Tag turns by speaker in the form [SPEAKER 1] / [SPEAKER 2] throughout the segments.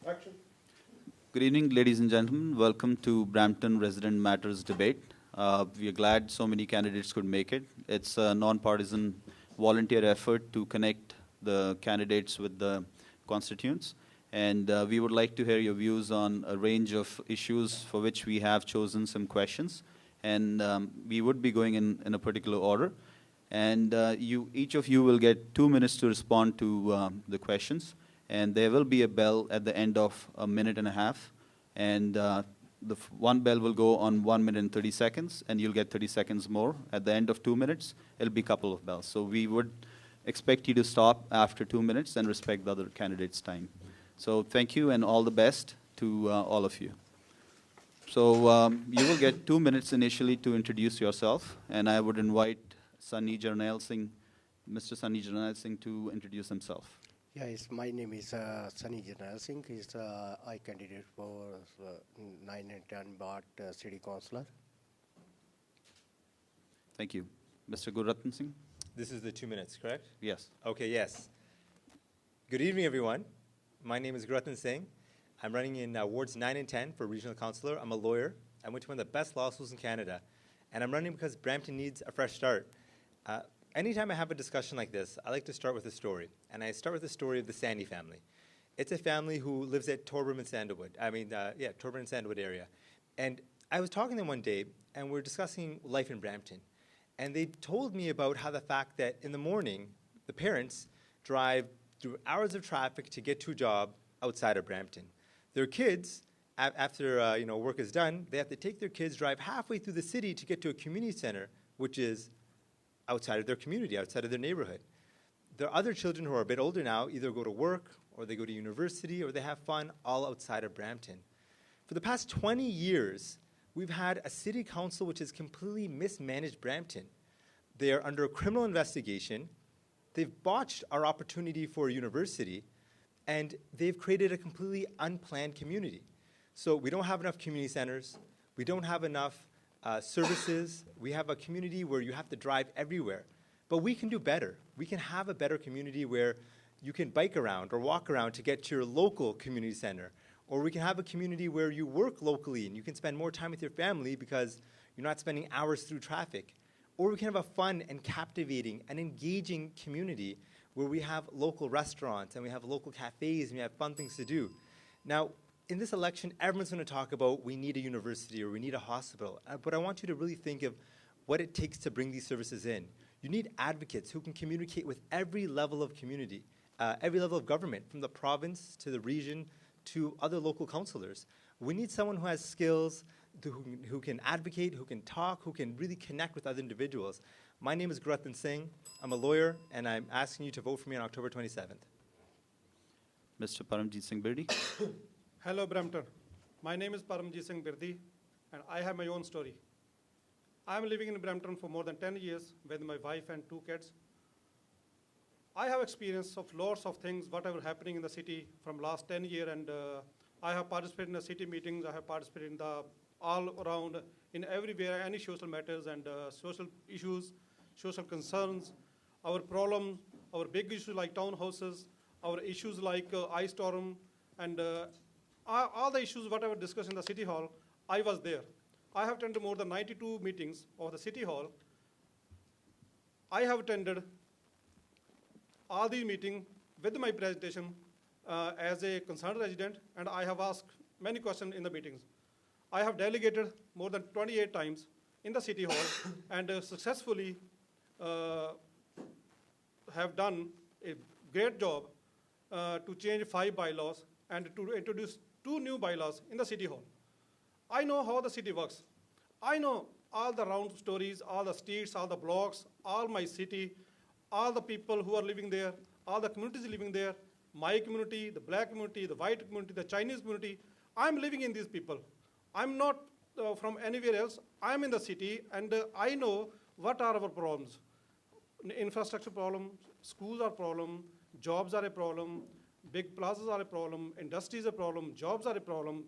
[SPEAKER 1] Action.
[SPEAKER 2] Good evening, ladies and gentlemen. Welcome to Brampton Resident Matters debate. We are glad so many candidates could make it. It's a non-partisan volunteer effort to connect the candidates with the constituents. And we would like to hear your views on a range of issues for which we have chosen some questions. And we would be going in a particular order. And each of you will get 2 minutes to respond to the questions. And there will be a bell at the end of a minute and a half. And one bell will go on 1 minute and 30 seconds, and you'll get 30 seconds more. At the end of 2 minutes, it'll be a couple of bells. So we would expect you to stop after 2 minutes and respect the other candidate's time. So thank you and all the best to all of you. So you will get 2 minutes initially to introduce yourself, and I would invite Sunny Jarnail Singh, Mr. Sunny Jarnail Singh, to introduce himself.
[SPEAKER 1] Yes, my name is Sunny Jarnail Singh. I candidate for 9 and 10 Bart City Councillor.
[SPEAKER 2] Thank you. Mr. Gurratan Singh?
[SPEAKER 3] This is the 2 minutes, correct?
[SPEAKER 2] Yes.
[SPEAKER 3] Okay, yes. Good evening, everyone. My name is Gurratan Singh. I'm running in wards 9 and 10 for regional councillor. I'm a lawyer. I went to one of the best law schools in Canada. And I'm running because Brampton needs a fresh start. Anytime I have a discussion like this, I like to start with a story. And I start with the story of the Sandy family. It's a family who lives at Torbram and Sandalwood. Torbram and Sandalwood area. And I was talking to them one day, and we were discussing life in Brampton. And they told me about how the fact that in the morning, the parents drive through hours of traffic to get to a job outside of Brampton. Their kids, after work is done, they have to take their kids, drive halfway through the city to get to a community center, which is outside of their community, outside of their neighborhood. There are other children who are a bit older now, either go to work, or they go to university, or they have fun all outside of Brampton. For the past 20 years, we've had a city council which has completely mismanaged Brampton. They are under a criminal investigation. They've botched our opportunity for a university, and they've created a completely unplanned community. So we don't have enough community centers. We don't have enough services. We have a community where you have to drive everywhere. But we can do better. We can have a better community where you can bike around or walk around to get to your local community center. Or we can have a community where you work locally and you can spend more time with your family because you're not spending hours through traffic. Or we can have a fun and captivating and engaging community where we have local restaurants and we have local cafes and we have fun things to do. Now, in this election, everyone's going to talk about we need a university or we need a hospital. But I want you to really think of what it takes to bring these services in. You need advocates who can communicate with every level of community, every level of government, from the province to the region to other local councillors. We need someone who has skills, who can advocate, who can talk, who can really connect with other individuals. My name is Gurratan Singh. I'm a lawyer, and I'm asking you to vote for me on October 27th.
[SPEAKER 2] Mr. Paramjit Singh Birdi?
[SPEAKER 4] Hello, Brampton. My name is Paramjit Singh Birdi, and I have my own story. I am living in Brampton for more than 10 years with my wife and 2 kids. I have experience of lots of things, whatever happening in the city from last 10 years, and I have participated in the city meetings. I have participated in the all around, in everywhere, any social matters and social issues, social concerns, our problem, our big issues like townhouses, our issues like ice storm, and all the issues, whatever discussed in the City Hall, I was there. I have attended more than 92 meetings of the City Hall. I have attended all these meetings with my presentation as a concerned resident, and I have asked many questions in the meetings. I have delegated more than 28 times in the City Hall and successfully have done a great job to change 5 bylaws and to introduce 2 new bylaws in the City Hall. I know how the city works. I know all the round stories, all the streets, all the blocks, all my city, all the people who are living there, all the communities living there, my community, the black community, the white community, the Chinese community. I'm living in these people. I'm not from anywhere else. I'm in the city, and I know what are our problems. Infrastructure problem, schools are problem, jobs are a problem, big plazas are a problem, industries are a problem, jobs are a problem.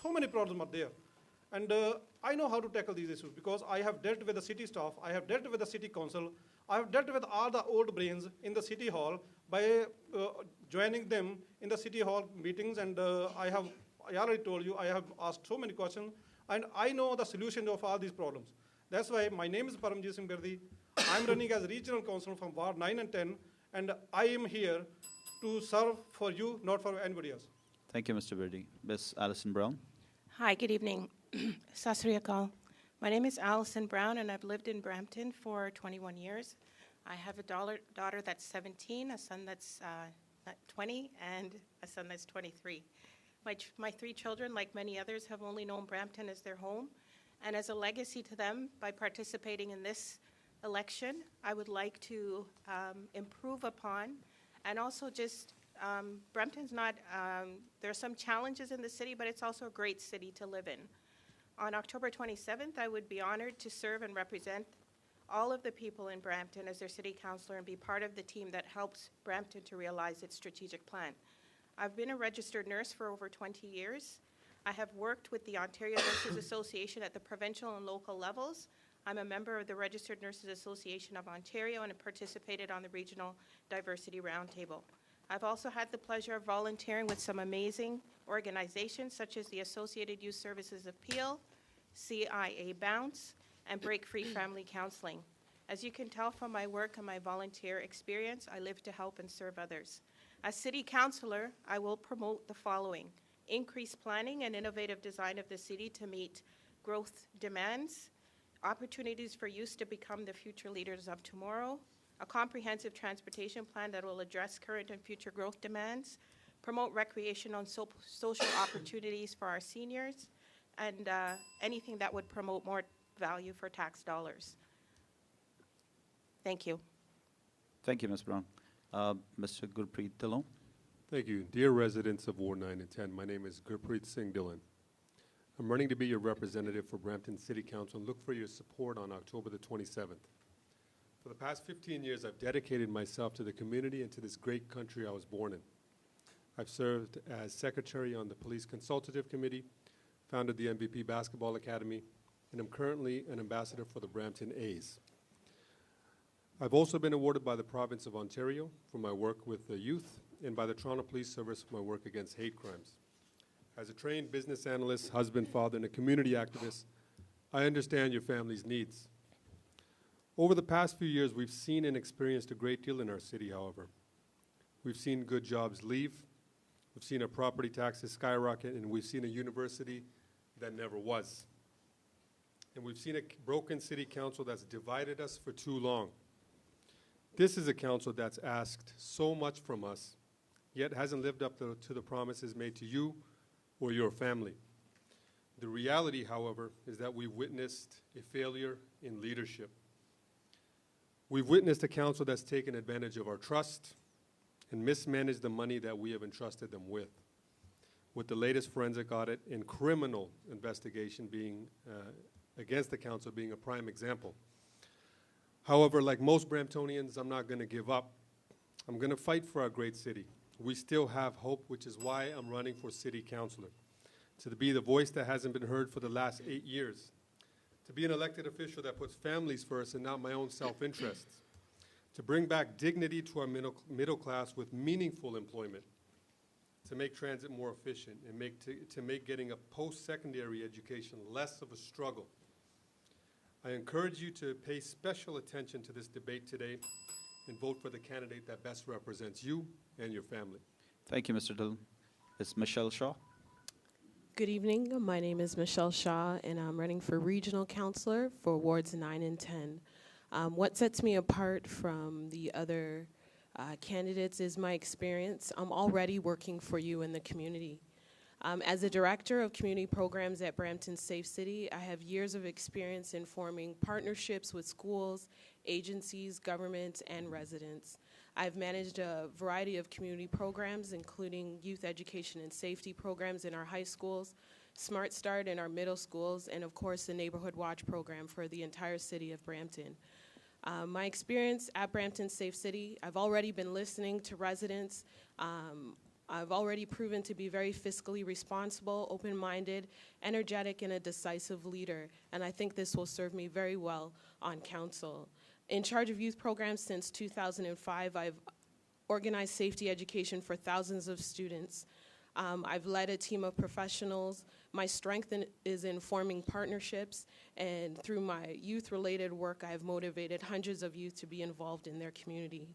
[SPEAKER 4] So many problems are there. And I know how to tackle these issues because I have dealt with the city staff, I have dealt with the city council, I've dealt with all the old brains in the city hall by joining them in the city hall meetings, and I already told you, I have asked so many questions, and I know the solution of all these problems. That's why my name is Paramjit Singh Birdi. I'm running as regional councillor from Ward 9 and 10, and I am here to serve for you, not for anybody else.
[SPEAKER 2] Thank you, Mr. Birdi. Ms. Alison Brown.
[SPEAKER 5] Hi, good evening. Sat Sri Akal. My name is Alison Brown, and I've lived in Brampton for 21 years. I have a daughter that's 17, a son that's 20, and a son that's 23. My three children, like many others, have only known Brampton as their home. And as a legacy to them, by participating in this election, I would like to improve upon, and also just, Brampton's not, there are some challenges in the city, but it's also a great city to live in. On October 27th, I would be honored to serve and represent all of the people in Brampton as their city councillor and be part of the team that helps Brampton to realize its strategic plan. I've been a registered nurse for over 20 years. I have worked with the Ontario Nurses Association at the provincial and local levels. I'm a member of the Registered Nurses Association of Ontario and have participated on the Regional Diversity Roundtable. I've also had the pleasure of volunteering with some amazing organizations such as the Associated Youth Services of Peel, CIA Bounce, and Break Free Family Counseling. As you can tell from my work and my volunteer experience, I live to help and serve others. As City Councillor, I will promote the following: increased planning and innovative design of the city to meet growth demands, opportunities for youth to become the future leaders of tomorrow, a comprehensive transportation plan that will address current and future growth demands, promote recreation and social opportunities for our seniors, and anything that would promote more value for tax dollars. Thank you.
[SPEAKER 2] Thank you, Ms. Brown. Mr. Gurpreet Dillon.
[SPEAKER 6] Thank you. Dear residents of Ward 9 and 10, my name is Gurpreet Singh Dillon. I'm running to be your representative for Brampton City Council and look for your support on October the 27th. For the past 15 years, I've dedicated myself to the community and to this great country I was born in. I've served as secretary on the Police Consultative Committee, founded the MVP Basketball Academy, and I'm currently an ambassador for the Brampton A's. I've also been awarded by the province of Ontario for my work with the youth and by the Toronto Police Service for my work against hate crimes. As a trained business analyst, husband, father, and a community activist, I understand your family's needs. Over the past few years, we've seen and experienced a great deal in our city, however. We've seen good jobs leave, we've seen our property taxes skyrocket, and we've seen a university that never was. And we've seen a broken city council that's divided us for too long. This is a council that's asked so much from us, yet hasn't lived up to the promises made to you or your family. The reality, however, is that we've witnessed a failure in leadership. We've witnessed a council that's taken advantage of our trust and mismanaged the money that we have entrusted them with the latest forensic audit and criminal investigation being against the council being a prime example. However, like most Bramptonians, I'm not going to give up. I'm going to fight for our great city. We still have hope, which is why I'm running for city councillor, to be the voice that hasn't been heard for the last 8 years, to be an elected official that puts families first and not my own self-interests, to bring back dignity to our middle class with meaningful employment, to make transit more efficient, and to make getting a post-secondary education less of a struggle. I encourage you to pay special attention to this debate today and vote for the candidate that best represents you and your family.
[SPEAKER 2] Thank you, Mr. Dillon. Ms. Michelle Shaw.
[SPEAKER 7] Good evening. My name is Michelle Shaw, and I'm running for regional councillor for wards 9 and 10. What sets me apart from the other candidates is my experience. I'm already working for you in the community. As a director of community programs at Brampton Safe City, I have years of experience in forming partnerships with schools, agencies, government, and residents. I've managed a variety of community programs, including youth education and safety programs in our high schools, Smart Start in our middle schools, and of course the Neighborhood Watch program for the entire city of Brampton. My experience at Brampton Safe City, I've already been listening to residents. I've already proven to be very fiscally responsible, open-minded, energetic, and a decisive leader, and I think this will serve me very well on council. In charge of youth programs since 2005, I've organized safety education for thousands of students. I've led a team of professionals. My strength is in forming partnerships, and through my youth-related work, I have motivated hundreds of youth to be involved in their community.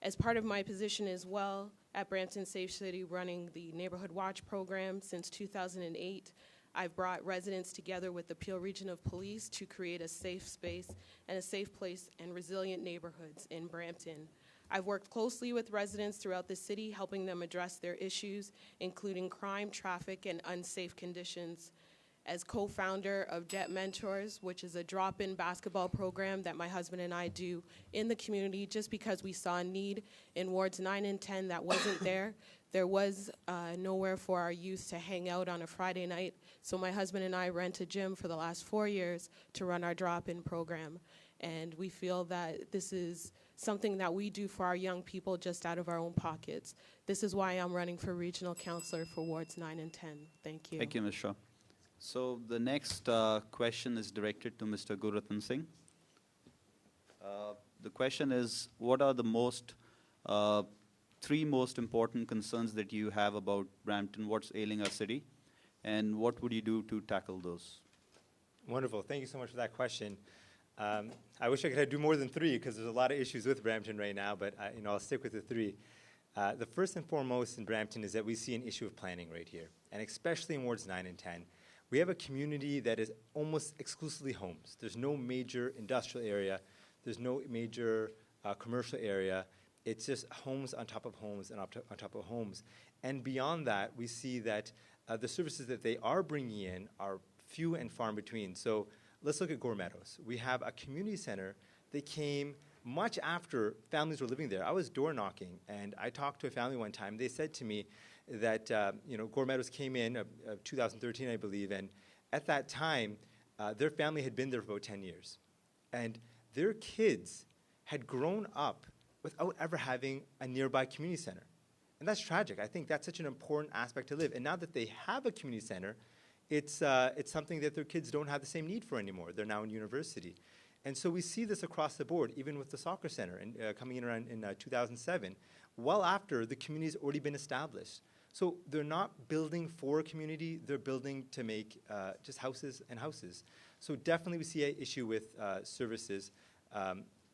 [SPEAKER 7] As part of my position as well, at Brampton Safe City, running the Neighborhood Watch program since 2008, I've brought residents together with the Peel Region of Police to create a safe space and a safe place and resilient neighborhoods in Brampton. I've worked closely with residents throughout the city, helping them address their issues, including crime, traffic, and unsafe conditions. As co-founder of Jet Mentors, which is a drop-in basketball program that my husband and I do in the community just because we saw a need in wards 9 and 10 that wasn't there. There was nowhere for our youth to hang out on a Friday night, so my husband and I rent a gym for the last 4 years to run our drop-in program. And we feel that this is something that we do for our young people just out of our own pockets. This is why I'm running for regional councillor for wards 9 and 10. Thank you.
[SPEAKER 2] Thank you, Ms. Shaw. So the next question is directed to Mr. Gurratan Singh. The question is, what are the three most important concerns that you have about Brampton? What's ailing our city? And what would you do to tackle those?
[SPEAKER 3] Wonderful. Thank you so much for that question. I wish I could do more than three because there's a lot of issues with Brampton right now, but I'll stick with the three. The first and foremost in Brampton is that we see an issue of planning right here, and especially in wards 9 and 10. We have a community that is almost exclusively homes. There's no major industrial area. There's no major commercial area. It's just homes on top of homes and on top of homes. And beyond that, we see that the services that they are bringing in are few and far in between. So let's look at Gore Meadows. We have a community center that came much after families were living there. I was door knocking, and I talked to a family one time. They said to me that Gore Meadows came in 2013, I believe, and at that time, their family had been there for about 10 years. And their kids had grown up without ever having a nearby community center. And that's tragic. I think that's such an important aspect to live. And now that they have a community center, it's something that their kids don't have the same need for anymore. They're now in university. And so we see this across the board, even with the soccer center coming in around in 2007, well after the community's already been established. So they're not building for a community, they're building to make just houses and houses. So definitely we see an issue with services.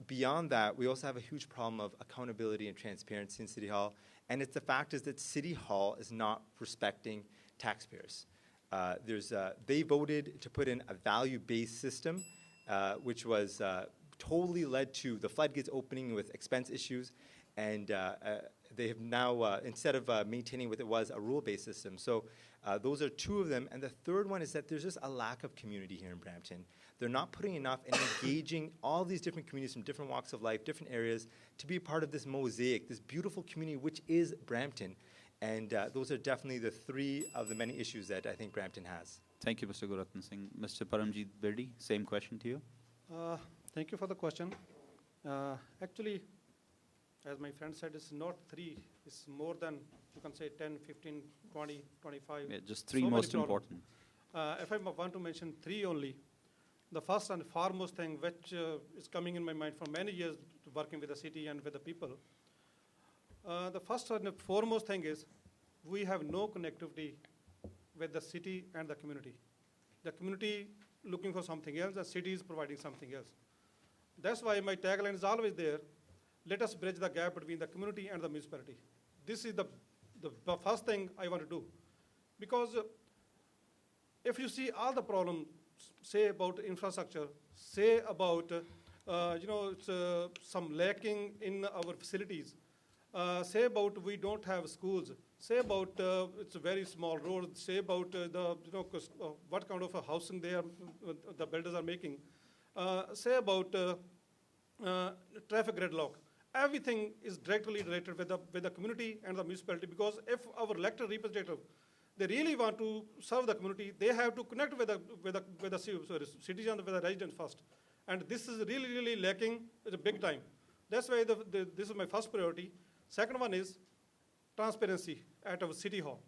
[SPEAKER 3] Beyond that, we also have a huge problem of accountability and transparency in City Hall. And it's the fact is that City Hall is not respecting taxpayers. They voted to put in a value-based system, which was totally led to the floodgates opening with expense issues. And they have now, instead of maintaining what it was, a rule-based system. So those are two of them. And the third one is that there's just a lack of community here in Brampton. They're not putting enough and engaging all these different communities from different walks of life, different areas, to be a part of this mosaic, this beautiful community, which is Brampton. And those are definitely the three of the many issues that I think Brampton has.
[SPEAKER 2] Thank you, Mr. Gurratan Singh. Mr. Paramjeet Birdi, same question to you.
[SPEAKER 4] Thank you for the question. Actually, as my friend said, it's not three. It's more than, you can say, 10, 15, 20, 25.
[SPEAKER 2] Yeah, just three most important.
[SPEAKER 4] If I want to mention three only, the first and foremost thing which is coming in my mind for many years working with the city and with the people, the first and foremost thing is we have no connectivity with the city and the community. The community looking for something else, the city is providing something else. That's why my tagline is always there, let us bridge the gap between the community and the municipality. This is the first thing I want to do. Because if you see all the problems, say about infrastructure, say about some lacking in our facilities, say about we don't have schools, say about it's a very small road, say about what kind of a housing the builders are making, say about traffic gridlock. Everything is directly related with the community and the municipality, because if our elected representative, they really want to serve the community, they have to connect with the citizens, with the residents first. And this is really, really lacking at a big time. That's why this is my first priority. Second one is transparency at our City Hall.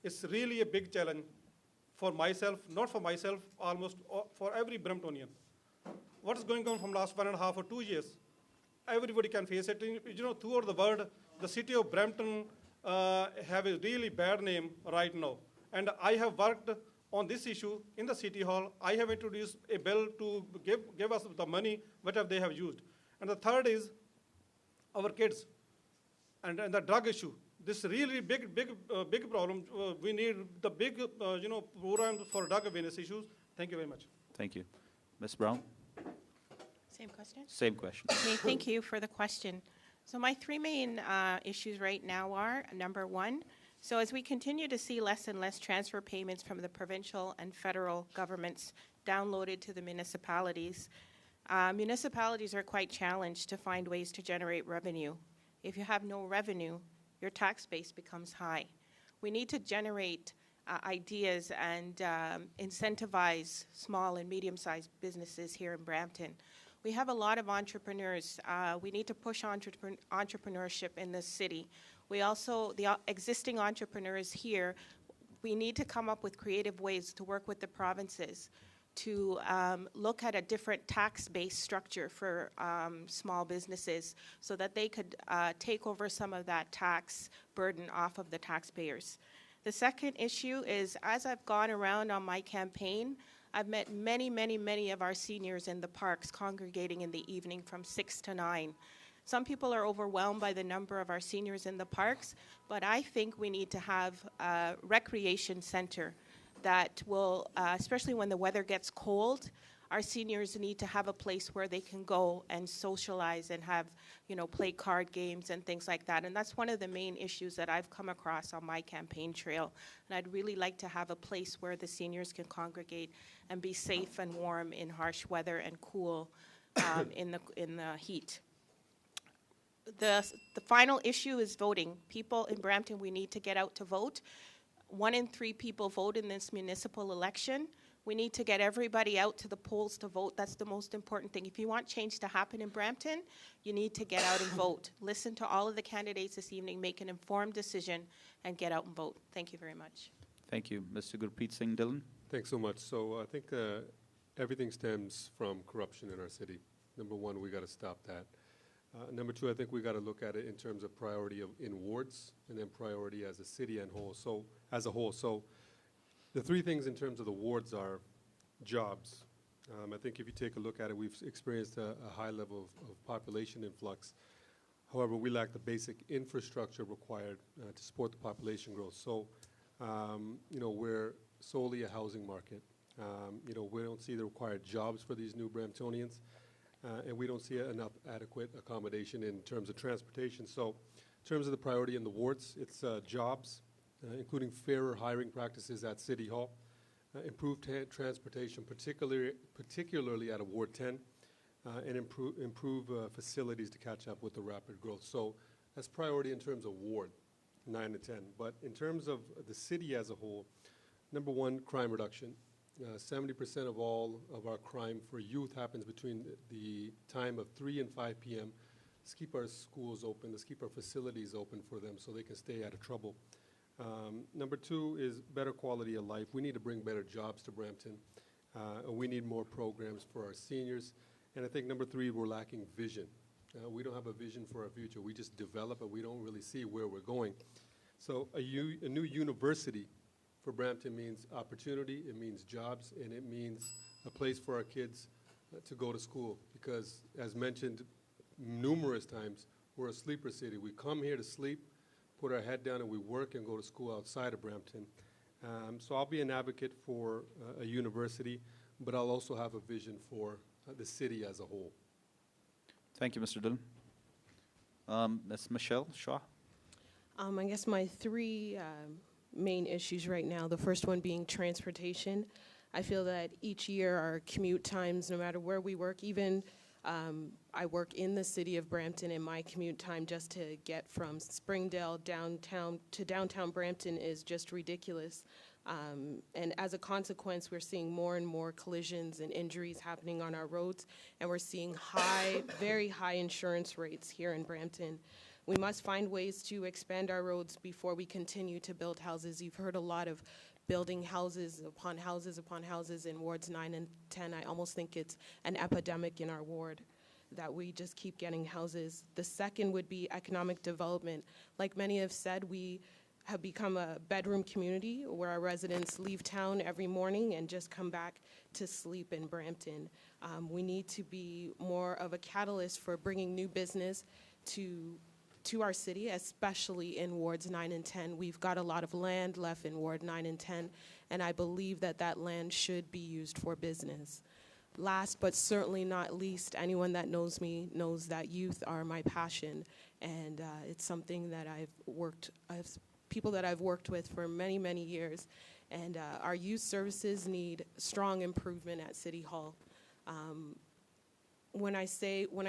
[SPEAKER 4] It's really a big challenge for myself, not for myself, almost for every Bramptonian. what is going on from last 1.5 or 2 years. Everybody can face it. Throughout the world, the city of Brampton have a really bad name right now. And I have worked on this issue in the city hall. I have introduced a bill to give us the money whatever they have used. And the third is our kids and the drug issue. This really big problem. We need the big, program for drug awareness issues. Thank you very much.
[SPEAKER 2] Thank you. Ms. Brown?
[SPEAKER 5] Same question?
[SPEAKER 2] Same question.
[SPEAKER 5] Okay, thank you for the question. So my three main issues right now are, number one, so as we continue to see less and less transfer payments from the provincial and federal governments downloaded to the municipalities, municipalities are quite challenged to find ways to generate revenue. If you have no revenue, your tax base becomes high. We need to generate ideas and incentivize small and medium-sized businesses here in Brampton. We have a lot of entrepreneurs. We need to push entrepreneurship in this city. We also, the existing entrepreneurs here, we need to come up with creative ways to work with the provinces to look at a different tax-based structure for small businesses so that they could take over some of that tax burden off of the taxpayers. The second issue is, as I've gone around on my campaign, I've met many of our seniors in the parks congregating in the evening from 6 to 9. Some people are overwhelmed by the number of our seniors in the parks, but I think we need to have a recreation center that will, especially when the weather gets cold, our seniors need to have a place where they can go and socialize and have, play card games and things like that. And that's one of the main issues that I've come across on my campaign trail. And I'd really like to have a place where the seniors can congregate and be safe and warm in harsh weather and cool in the heat. The final issue is voting. People in Brampton, we need to get out to vote. 1 in 3 people vote in this municipal election. We need to get everybody out to the polls to vote. That's the most important thing. If you want change to happen in Brampton, you need to get out and vote. Listen to all of the candidates this evening, make an informed decision, and get out and vote. Thank you very much.
[SPEAKER 2] Thank you. Mr. Gurpreet Singh Dillon?
[SPEAKER 6] Thanks so much. So I think everything stems from corruption in our city. Number one, we got to stop that. Number two, I think we got to look at it in terms of priority in wards, and then priority as a city and whole. So as a whole, so the three things in terms of the wards are jobs. I think if you take a look at it, we've experienced a high level of population influx. However, we lack the basic infrastructure required to support the population growth. So, we're solely a housing market. We don't see the required jobs for these new Bramptonians. And we don't see enough adequate accommodation in terms of transportation. So in terms of the priority in the wards, it's jobs, including fairer hiring practices at City Hall, improved transportation, particularly at Ward 10, and improve facilities to catch up with the rapid growth. So that's priority in terms of Ward 9 and 10. But in terms of the city as a whole, number one, crime reduction. 70% of all of our crime for youth happens between the time of 3 and 5 p.m. Let's keep our schools open. Let's keep our facilities open for them so they can stay out of trouble. Number two is better quality of life. We need to bring better jobs to Brampton. We need more programs for our seniors. And I think number three, we're lacking vision. We don't have a vision for our future. We just develop it. We don't really see where we're going. So a new university for Brampton means opportunity, it means jobs, and it means a place for our kids to go to school. Because, as mentioned numerous times, we're a sleeper city. We come here to sleep, put our head down, and we work and go to school outside of Brampton. So I'll be an advocate for a university, but I'll also have a vision for the city as a whole.
[SPEAKER 2] Thank you, Mr. Dillon. Ms. Michelle Shaw?
[SPEAKER 7] I guess my three main issues right now, the first one being transportation. I feel that each year our commute times, no matter where we work, even I work in the city of Brampton, and my commute time just to get from Springdale downtown to downtown Brampton is just ridiculous. And as a consequence, we're seeing more and more collisions and injuries happening on our roads, and we're seeing very high insurance rates here in Brampton. We must find ways to expand our roads before we continue to build houses. You've heard a lot of building houses upon houses upon houses in wards 9 and 10. I almost think it's an epidemic in our ward that we just keep getting houses. The second would be economic development. Like many have said, we have become a bedroom community where our residents leave town every morning and just come back to sleep in Brampton. We need to be more of a catalyst for bringing new business to our city, especially in wards 9 and 10. We've got a lot of land left in ward 9 and 10, and I believe that that land should be used for business. Last but certainly not least, anyone that knows me knows that youth are my passion, and it's something that people that I've worked with for many, many years, and our youth services need strong improvement at City Hall. When I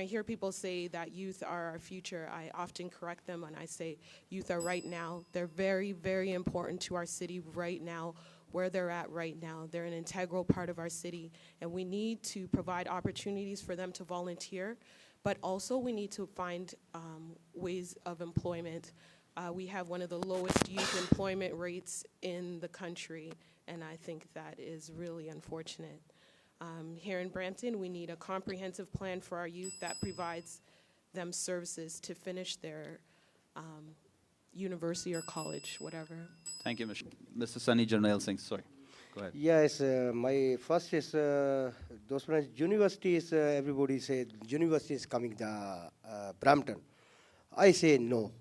[SPEAKER 7] hear people say that youth are our future, I often correct them and I say youth are right now. They're very, very important to our city right now, where they're at right now. They're an integral part of our city, and we need to provide opportunities for them to volunteer, but also we need to find ways of employment. We have one of the lowest youth employment rates in the country, and I think that is really unfortunate. Here in Brampton, we need a comprehensive plan for our youth that provides them services to finish their university or college, whatever.
[SPEAKER 2] Thank you, Mr. Sunny Jarnail Singh. Sorry, go ahead.
[SPEAKER 1] Yes, my first is those ones universities. Everybody say university is coming the Brampton. I say no.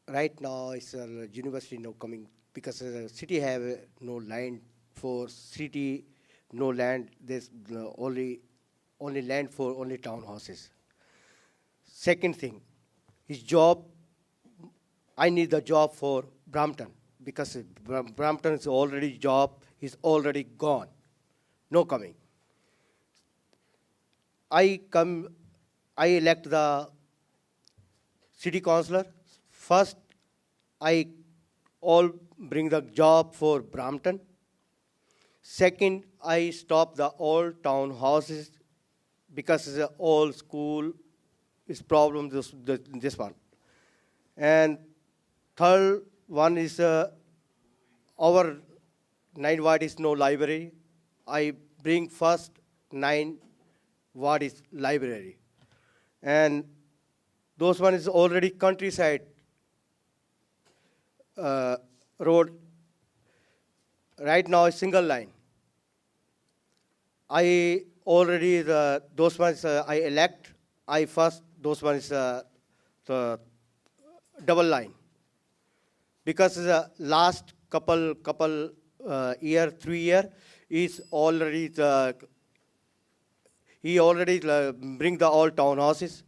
[SPEAKER 1] Right now, it's university no coming because city have no land for city. No land, there's only land for only townhouses. Second thing, his job, I need the job for Brampton because Brampton is already job, he's already gone, no coming. I elect the city councillor. First, I all bring the job for Brampton. Second, I stop the old townhouses because the old school is problem, this one. And third one is our 9 ward is no library. I bring first 9 ward is library. And those one is already countryside road. Right now, a single line. I already, those ones I elect, I first, those ones the double line. Because the last couple year, 3 year, is already he already bring the all townhouses.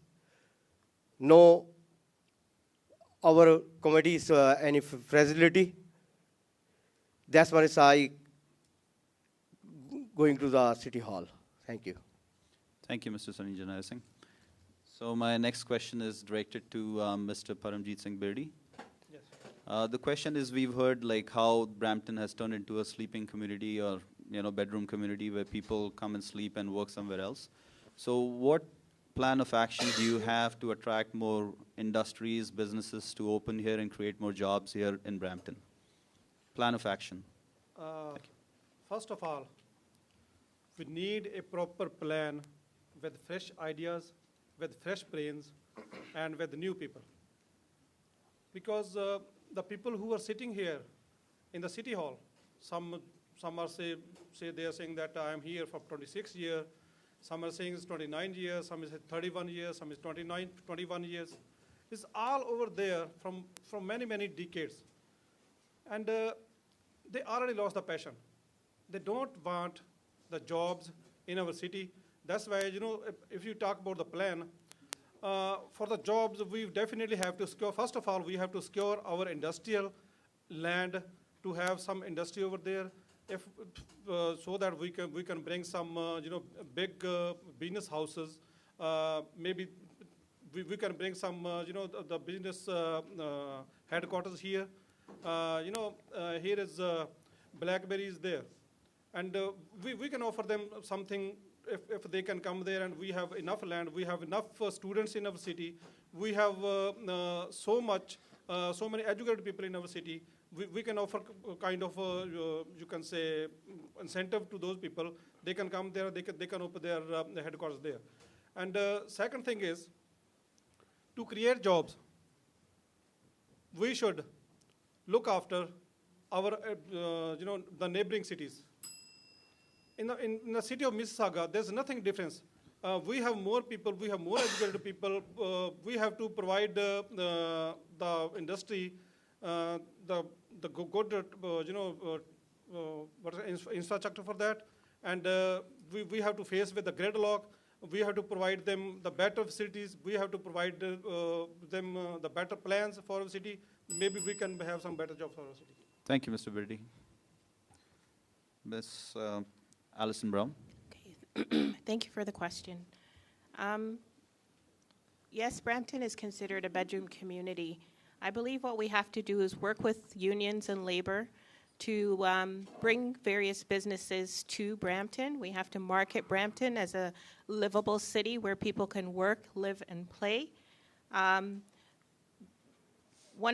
[SPEAKER 1] No, our committee is any facility. That's why I going to the city hall. Thank you.
[SPEAKER 2] Thank you, Mr. Sunny Jarnail Singh. So my next question is directed to Mr. Paramjeet Singh Birdi.
[SPEAKER 4] Yes.
[SPEAKER 2] The question is, we've heard like how Brampton has turned into a sleeping community or bedroom community where people come and sleep and work somewhere else. So what plan of action do you have to attract more industries, businesses to open here and create more jobs here in Brampton? Plan of action.
[SPEAKER 4] First of all, we need a proper plan with fresh ideas, with fresh brains, and with new people. Because the people who are sitting here in the city hall, some are say they are saying that I am here for 26 years, some are saying it's 29 years, some is 31 years, some is 21 years. It's all over there from many, many decades. And they already lost the passion. They don't want the jobs in our city. That's why, if you talk about the plan, for the jobs, we definitely have to secure, first of all, we have to secure our industrial land to have some industry over there, so that we can bring some, big business houses. Maybe we can bring some, the business headquarters here. Here is BlackBerry is there. And we can offer them something if they can come there, and we have enough land, we have enough students in our city, we have so much so many educated people in our city. We can offer kind of, you can say, incentive to those people. They can come there, they can open their headquarters there. And second thing is, to create jobs, we should look after our, the neighboring cities. In the city of Mississauga, there's nothing different. We have more people, we have more educated people. We have to provide the industry, the good, infrastructure for that. And we have to face with the gridlock. We have to provide them the better facilities. We have to provide them the better plans for our city. Maybe we can have some better jobs for our city.
[SPEAKER 2] Thank you, Mr. Birdi. Ms. Alison Brown.
[SPEAKER 5] Okay. Thank you for the question. Yes, Brampton is considered a bedroom community. I believe what we have to do is work with unions and labor to bring various businesses to Brampton. We have to market Brampton as a livable city where people can work, live, and play. One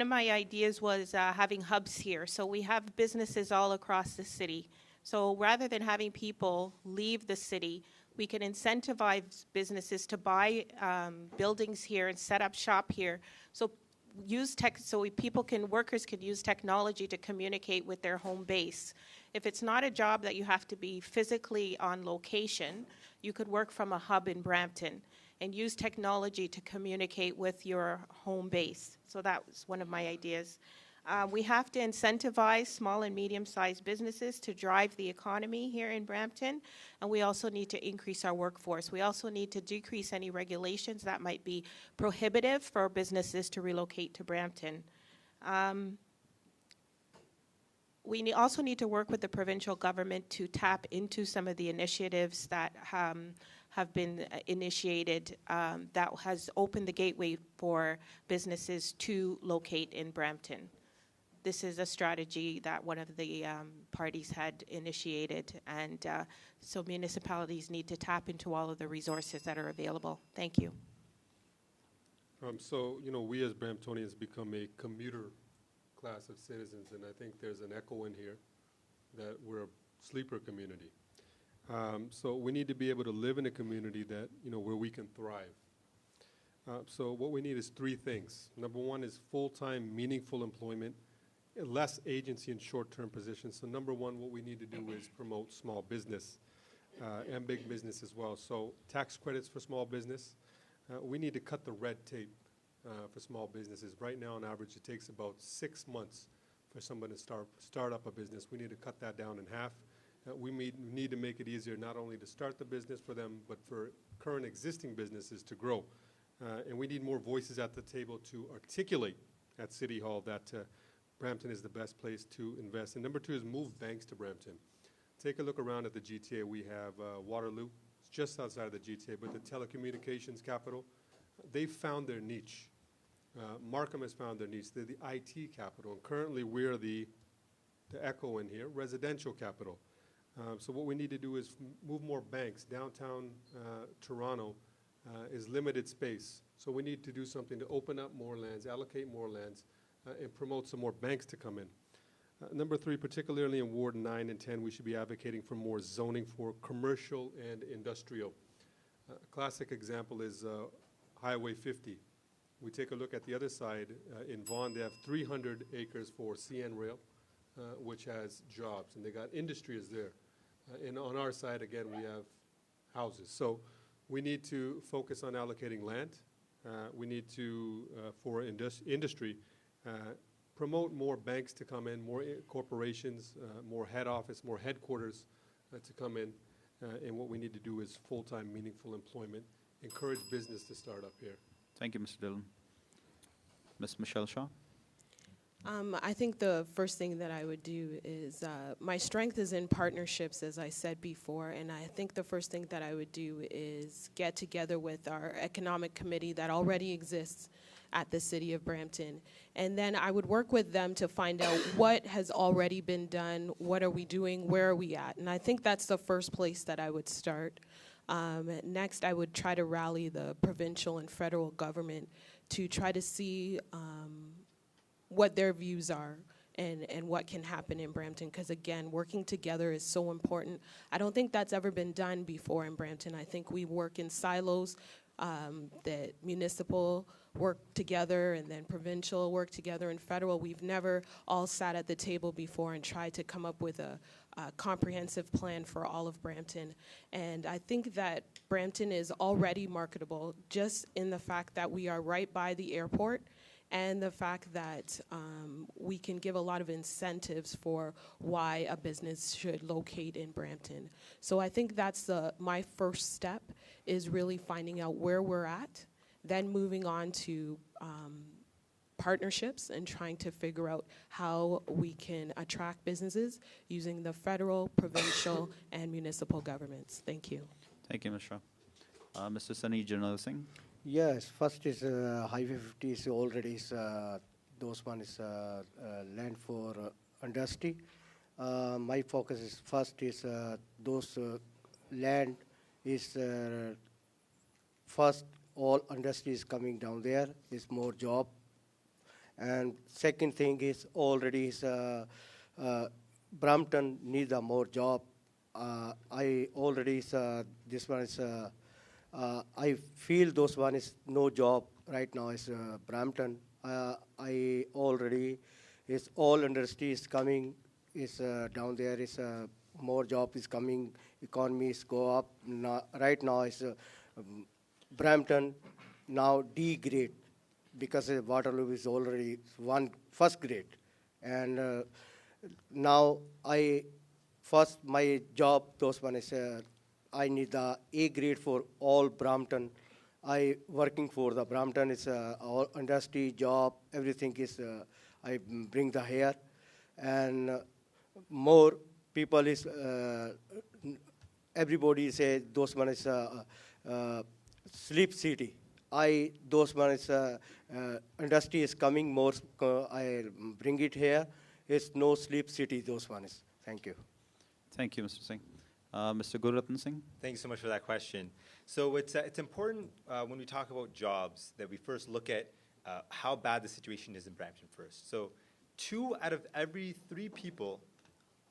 [SPEAKER 5] of my ideas was having hubs here. So we have businesses all across the city. So rather than having people leave the city, we can incentivize businesses to buy buildings here and set up shop here. So workers can use technology to communicate with their home base. If it's not a job that you have to be physically on location, you could work from a hub in Brampton and use technology to communicate with your home base. So that was one of my ideas. We have to incentivize small and medium-sized businesses to drive the economy here in Brampton, and we also need to increase our workforce. We also need to decrease any regulations that might be prohibitive for businesses to relocate to Brampton. We also need to work with the provincial government to tap into some of the initiatives that have been initiated that has opened the gateway for businesses to locate in Brampton. This is a strategy that one of the parties had initiated, and so municipalities need to tap into all of the resources that are available. Thank you.
[SPEAKER 6] So, we as Bramptonians become a commuter class of citizens, and I think there's an echo in here that we're a sleeper community. So we need to be able to live in a community that, where we can thrive. So what we need is three things. Number one is full-time, meaningful employment, less agency and short-term positions. So number one, what we need to do is promote small business and big business as well. So tax credits for small business. We need to cut the red tape for small businesses. Right now, on average, it takes about 6 months for someone to start up a business. We need to cut that down in half. We need to make it easier not only to start the business for them, but for current existing businesses to grow. And we need more voices at the table to articulate at City Hall that Brampton is the best place to invest. And number two is move banks to Brampton. Take a look around at the GTA. We have Waterloo. It's just outside of the GTA, but the telecommunications capital, they've found their niche. Markham has found their niche. They're the IT capital. And currently, we're the echo in here, residential capital. So what we need to do is move more banks. Downtown Toronto is limited space. So we need to do something to open up more lands, allocate more lands, and promote some more banks to come in. Number three, particularly in Ward 9 and 10, we should be advocating for more zoning for commercial and industrial. A classic example is Highway 50. We take a look at the other side. In Vaughan, they have 300 acres for CN Rail, which has jobs, and they got industry is there. And on our side, again, we have houses. So we need to focus on allocating land. We need to, for industry, promote more banks to come in, more corporations, more head office, more headquarters to come in. And what we need to do is full-time, meaningful employment, encourage business to start up here.
[SPEAKER 2] Thank you, Mr. Dillon. Ms. Michelle Shaw.
[SPEAKER 7] I think the first thing that I would do is, my strength is in partnerships, as I said before, and I think the first thing that I would do is get together with our economic committee that already exists at the City of Brampton. And then I would work with them to find out what has already been done, what are we doing, where are we at? And I think that's the first place that I would start. Next, I would try to rally the provincial and federal government to try to see what their views are and what can happen in Brampton. Because again, working together is so important. I don't think that's ever been done before in Brampton. I think we work in silos, that municipal work together and then provincial work together and federal. We've never all sat at the table before and tried to come up with a comprehensive plan for all of Brampton. And I think that Brampton is already marketable just in the fact that we are right by the airport and the fact that we can give a lot of incentives for why a business should locate in Brampton. So I think that's my first step, is really finding out where we're at, then moving on to partnerships and trying to figure out how we can attract businesses using the federal, provincial, and municipal governments. Thank you.
[SPEAKER 2] Thank you, Ms. Shah. Mr. Sunny Janal Singh.
[SPEAKER 1] Yes, first is Highway 50 is already those one is land for industry. My focus is first is those land is first all industry is coming down there, is more job. And second thing is already is Brampton needs a more job. I already this one is I feel those one is no job right now is Brampton. I already is all industry is coming is down there is more job is coming, economies go up. Right now is Brampton now D grade because Waterloo is already first grade, and now my job those one is I need the A grade for all Brampton. I working for the Brampton is all industry job, everything is I bring the hair, and more people is everybody say those one is sleep city. Those one is industry is coming more. I bring it here. It's no sleep city. Those one is. Thank you.
[SPEAKER 2] Thank you, Mr. Singh. Mr. Gurratan Singh.
[SPEAKER 3] Thank you so much for that question. So it's important when we talk about jobs that we first look at how bad the situation is in Brampton first. So 2 out of every 3 people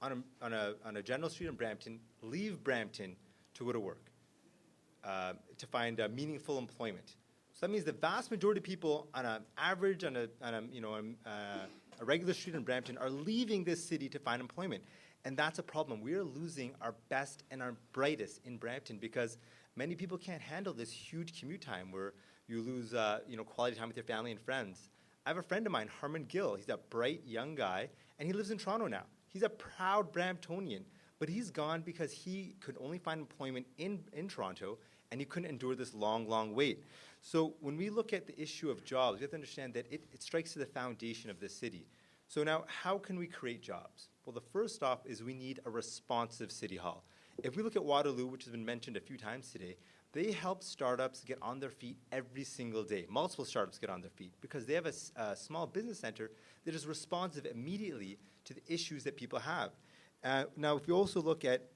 [SPEAKER 3] on a general street in Brampton leave Brampton to go to work, to find meaningful employment. So that means the vast majority of people on an average, on a regular street in Brampton are leaving this city to find employment. And that's a problem. We are losing our best and our brightest in Brampton because many people can't handle this huge commute time where you lose quality time with your family and friends. I have a friend of mine, Harmon Gill. He's a bright young guy, and he lives in Toronto now. He's a proud Bramptonian, but he's gone because he could only find employment in Toronto, and he couldn't endure this long, long wait. So when we look at the issue of jobs, we have to understand that it strikes to the foundation of the city. So now, how can we create jobs? Well, the first off is we need a responsive city hall. If we look at Waterloo, which has been mentioned a few times today, they help startups get on their feet every single day. Multiple startups get on their feet because they have a small business center that is responsive immediately to the issues that people have. Now, if you also look at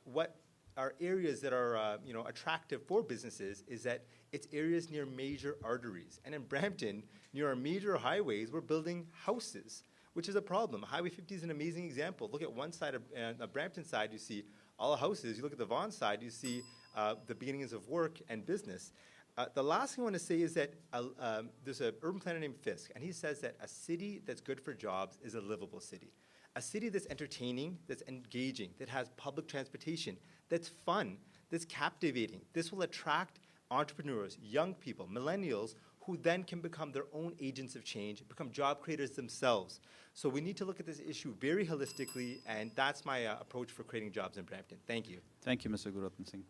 [SPEAKER 3] what are areas that are attractive for businesses, is that it's areas near major arteries. And in Brampton, near our major highways, we're building houses, which is a problem. Highway 50 is an amazing example. Look at one side of the Brampton side, you see all the houses. You look at the Vaughan side, you see the beginnings of work and business. The last thing I want to say is that there's an urban planner named Fisk, and he says that a city that's good for jobs is a livable city. A city that's entertaining, that's engaging, that has public transportation, that's fun, that's captivating. This will attract entrepreneurs, young people, millennials, who then can become their own agents of change, become job creators themselves. So we need to look at this issue very holistically, and that's my approach for creating jobs in Brampton. Thank you.
[SPEAKER 2] Thank you, Mr. Gurratan Singh.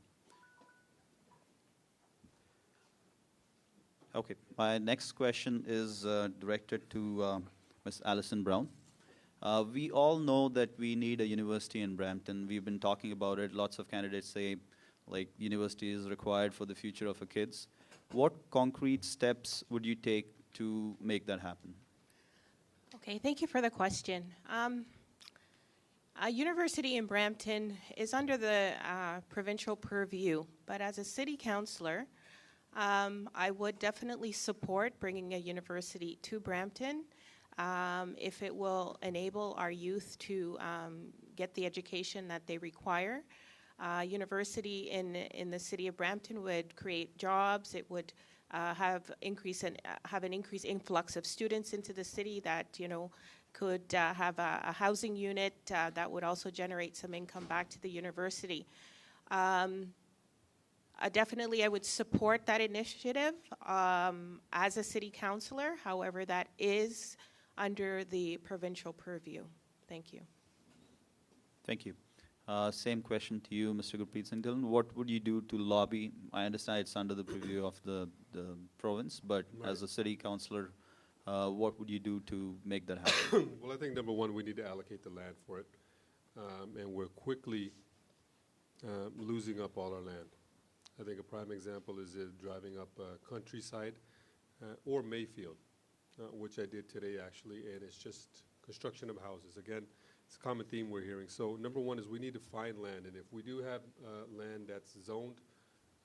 [SPEAKER 2] Okay, my next question is directed to Ms. Alison Brown. We all know that we need a university in Brampton. We've been talking about it. Lots of candidates say, like, university is required for the future of our kids. What concrete steps would you take to make that happen?
[SPEAKER 5] Okay, thank you for the question. A university in Brampton is under the provincial purview, but as a city councillor, I would definitely support bringing a university to Brampton. if it will enable our youth to get the education that they require. University in the city of Brampton would create jobs. It would have an increased influx of students into the city that could have a housing unit that would also generate some income back to the university. Definitely, I would support that initiative as a city councillor. However, that is under the provincial purview. Thank you.
[SPEAKER 2] Thank you. Same question to you, Mr. Gurpreet Singh Dhillon. What would you do to lobby? I understand it's under the purview of the province, but as a city councillor, what would you do to make that happen?
[SPEAKER 6] Well, I think number one, we need to allocate the land for it. And we're quickly losing up all our land. I think a prime example is driving up Countryside or Mayfield, which I did today actually, and it's just construction of houses. Again, it's a common theme we're hearing. So number one is we need to find land, and if we do have land that's zoned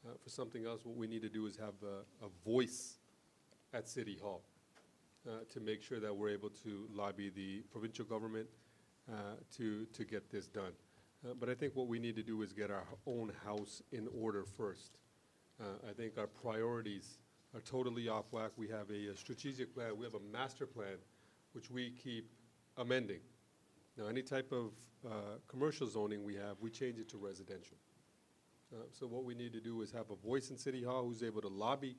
[SPEAKER 6] for something else, what we need to do is have a voice at City Hall to make sure that we're able to lobby the provincial government to get this done. But I think what we need to do is get our own house in order first. I think our priorities are totally off whack. We have a strategic plan. We have a master plan, which we keep amending. Now, any type of commercial zoning we have, we change it to residential. So what we need to do is have a voice in City Hall who's able to lobby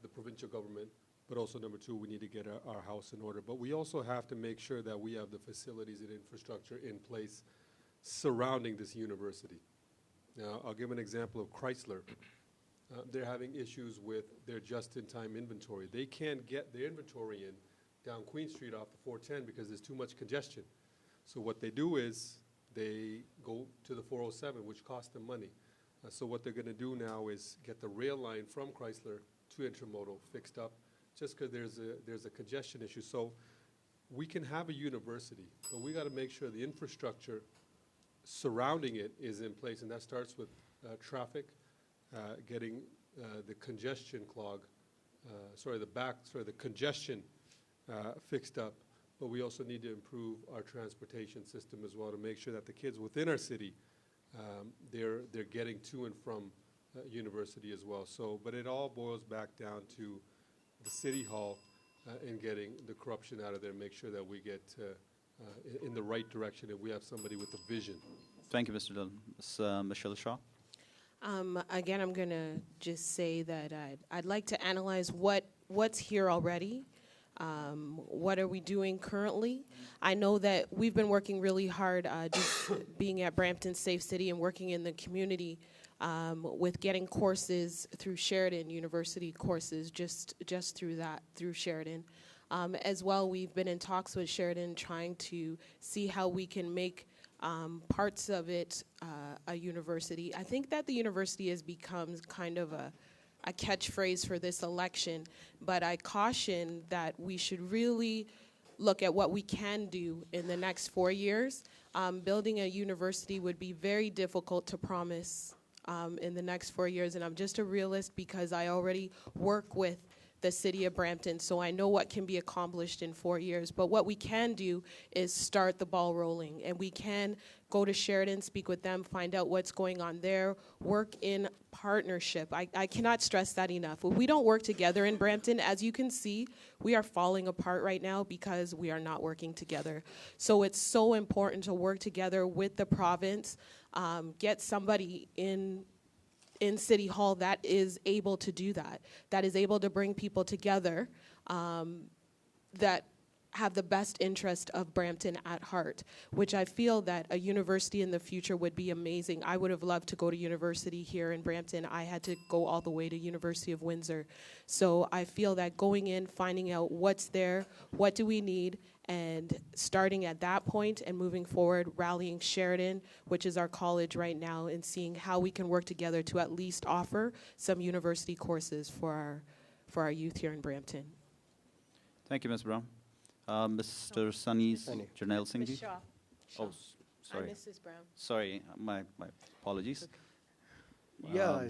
[SPEAKER 6] the provincial government, but also number two, we need to get our house in order. But we also have to make sure that we have the facilities and infrastructure in place surrounding this university. Now, I'll give an example of Chrysler. They're having issues with their just-in-time inventory. They can't get their inventory in down Queen Street off the 410 because there's too much congestion. So what they do is they go to the 407, which costs them money. So what they're going to do now is get the rail line from Chrysler to Intermodal fixed up, just because there's a congestion issue. So we can have a university, but we got to make sure the infrastructure surrounding it is in place, and that starts with traffic, getting the congestion the congestion fixed up. But we also need to improve our transportation system as well to make sure that the kids within our city, they're getting to and from university as well. So, but it all boils back down to the City Hall and getting the corruption out of there, make sure that we get in the right direction and we have somebody with a vision.
[SPEAKER 2] Thank you, Mr. Dhillon. Ms. Michelle Shaw.
[SPEAKER 7] Again, I'm going to just say that I'd like to analyze what's here already. What are we doing currently? I know that we've been working really hard just being at Brampton Safe City and working in the community with getting courses through Sheridan University courses just through Sheridan. As well, we've been in talks with Sheridan trying to see how we can make parts of it a university. I think that the university has become kind of a catchphrase for this election, but I caution that we should really look at what we can do in the next 4 years. Building a university would be very difficult to promise in the next 4 years, and I'm just a realist because I already work with the city of Brampton, so I know what can be accomplished in 4 years. But what we can do is start the ball rolling, and we can go to Sheridan, speak with them, find out what's going on there, work in partnership. I cannot stress that enough. If we don't work together in Brampton, as you can see, we are falling apart right now because we are not working together. So it's so important to work together with the province, get somebody in City Hall that is able to do that is able to bring people together that have the best interest of Brampton at heart, which I feel that a university in the future would be amazing. I would have loved to go to university here in Brampton. I had to go all the way to University of Windsor. So I feel that going in, finding out what's there, what do we need, and starting at that point and moving forward, rallying Sheridan, which is our college right now, and seeing how we can work together to at least offer some university courses for our youth here in Brampton.
[SPEAKER 2] Thank you, Ms. Brown. Mr. Sunny Janelle Singh.
[SPEAKER 5] Ms. Shaw.
[SPEAKER 2] Oh, sorry.
[SPEAKER 5] I'm Mrs. Brown.
[SPEAKER 2] Sorry, my apologies.
[SPEAKER 1] Yeah,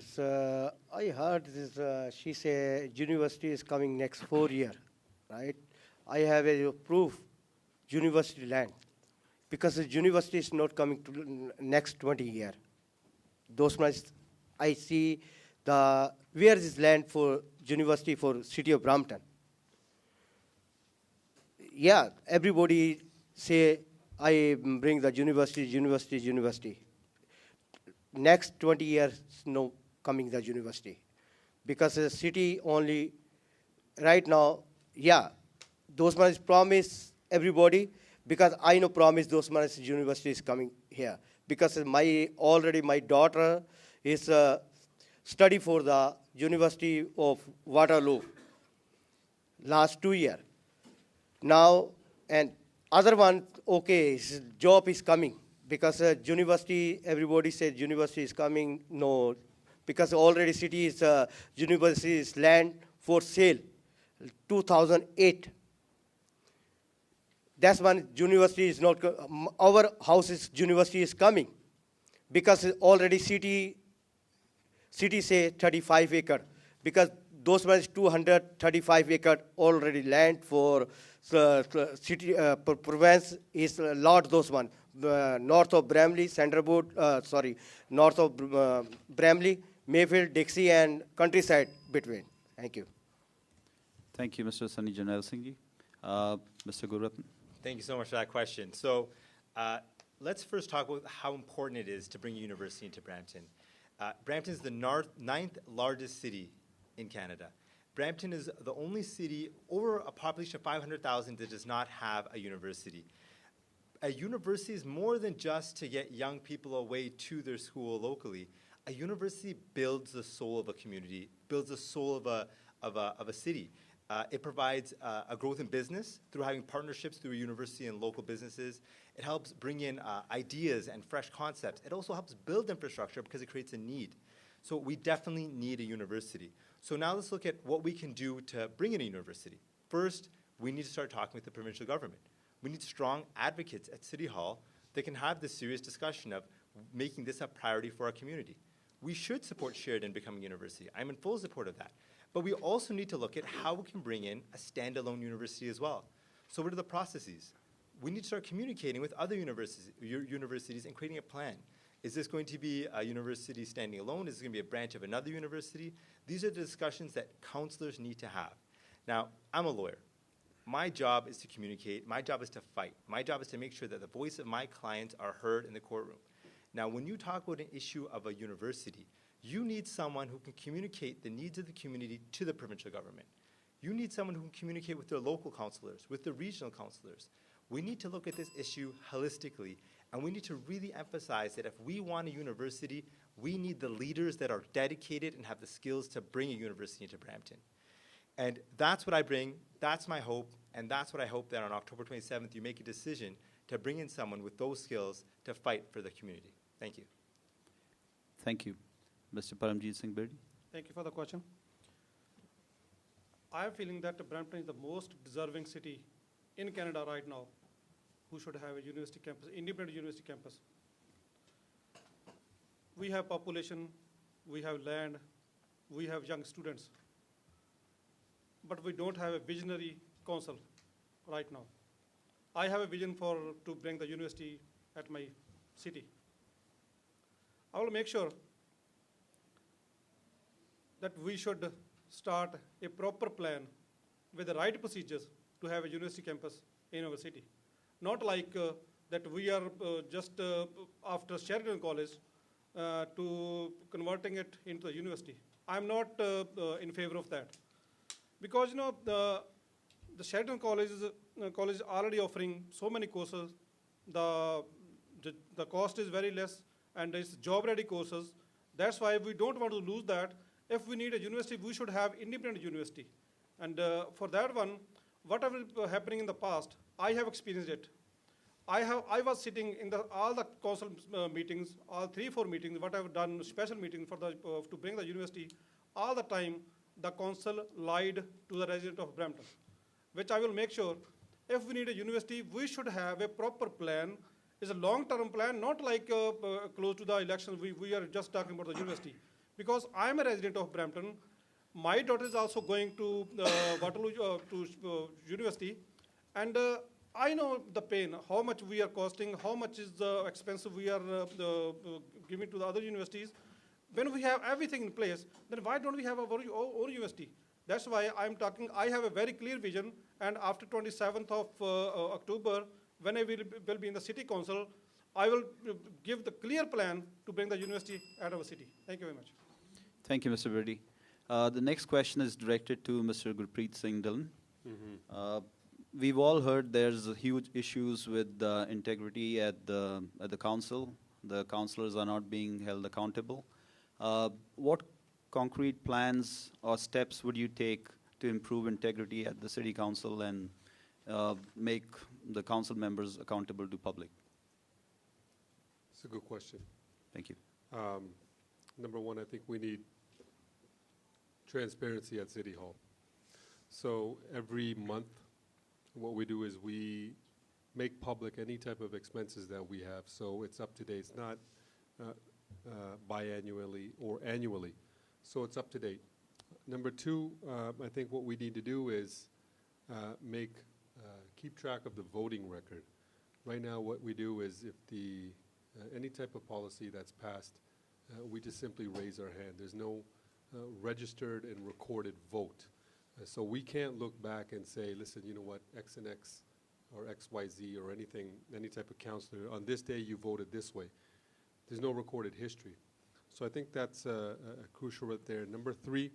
[SPEAKER 1] I heard this. She said university is coming next 4 year, right? I have a proof, university land, because the university is not coming to next 20 year. Those much I see where is land for university for city of Brampton. Yeah, everybody say I bring the university. Next 20 years, no coming the university. Because the city only, right now, yeah, those months promise everybody, because I know promise those months university is coming here. Because already my daughter is study for the University of Waterloo last 2 years. Now, and other one, okay, his job is coming. Because university, everybody said university is coming. No, because already city is university is land for sale, 2008. That's when university is not. Our house is university is coming, because already city say 35 acre, because those ones 235 acre already land for city province is lot those one. North of Bramley, north of Bramley, Mayfield, Dixie, and countryside between. Thank you.
[SPEAKER 2] Thank you, Mr. Sunny Janel Singh. Mr. Gurrathan.
[SPEAKER 3] Thank you so much for that question. So let's first talk about how important it is to bring a university into Brampton. Brampton is the ninth largest city in Canada. Brampton is the only city over a population of 500,000 that does not have a university. A university is more than just to get young people away to their school locally. A university builds the soul of a community, builds the soul of a city. It provides a growth in business through having partnerships through a university and local businesses. It helps bring in ideas and fresh concepts. It also helps build infrastructure because it creates a need. So we definitely need a university. So now let's look at what we can do to bring in a university. First, we need to start talking with the provincial government. We need strong advocates at City Hall that can have this serious discussion of making this a priority for our community. We should support Sheridan becoming a university. I'm in full support of that. But we also need to look at how we can bring in a standalone university as well. So what are the processes? We need to start communicating with other universities and creating a plan. Is this going to be a university standing alone? Is this going to be a branch of another university? These are the discussions that councillors need to have. Now, I'm a lawyer. My job is to communicate. My job is to fight. My job is to make sure that the voice of my clients are heard in the courtroom. Now, when you talk about an issue of a university, you need someone who can communicate the needs of the community to the provincial government. You need someone who can communicate with their local councillors, with the regional councillors. We need to look at this issue holistically, and we need to really emphasize that if we want a university, we need the leaders that are dedicated and have the skills to bring a university into Brampton. And that's what I bring, that's my hope, and that's what I hope that on October 27th you make a decision to bring in someone with those skills to fight for the community. Thank you.
[SPEAKER 2] Thank you. Mr. Paramjit Singh Birdi.
[SPEAKER 4] Thank you for the question. I am feeling that Brampton is the most deserving city in Canada right now who should have a university campus, independent university campus. We have population, we have land, we have young students, but we don't have a visionary council right now. I have a vision to bring the university at my city. I will make sure that we should start a proper plan with the right procedures to have a university campus in our city. Not like that we are just after Sheridan College to converting it into a university. I'm not in favor of that. Because the Sheridan College is already offering so many courses. The cost is very less and it's job-ready courses. That's why we don't want to lose that. If we need a university, we should have independent university. And for that one, whatever happening in the past, I have experienced it. I was sitting in all the council meetings, all 3-4 meetings, what I've done, special meetings to bring the university, all the time, the council lied to the resident of Brampton, which I will make sure, if we need a university, we should have a proper plan. It's a long-term plan, not like close to the election, we are just talking about the university. Because I'm a resident of Brampton, my daughter is also going to Waterloo to university, And I know the pain, how much we are costing, how much is the expensive we are giving to the other universities. When we have everything in place, then why don't we have our own university? That's why I'm talking, I have a very clear vision, and after 27th of October, when I will be in the city council, I will give the clear plan to bring the university out of our city. Thank you very much.
[SPEAKER 2] Thank you, Mr. Birdi. The next question is directed to Mr. Gurpreet Singh Dillon. We've all heard there's huge issues with integrity at the council. The councillors are not being held accountable. What concrete plans or steps would you take to improve integrity at the city council and make the council members accountable to public?
[SPEAKER 6] It's a good question.
[SPEAKER 2] Thank you.
[SPEAKER 6] Number one, I think we need transparency at City Hall. So every month, what we do is we make public any type of expenses that we have, so it's up to date. It's not biannually or annually, so it's up to date. Number two, I think what we need to do is keep track of the voting record. Right now, what we do is if any type of policy that's passed, we just simply raise our hand. There's no registered and recorded vote. So we can't look back and say, listen, you know what, X and X or XYZ or anything, any type of councillor, on this day you voted this way. There's no recorded history. So I think that's crucial right there. Number three,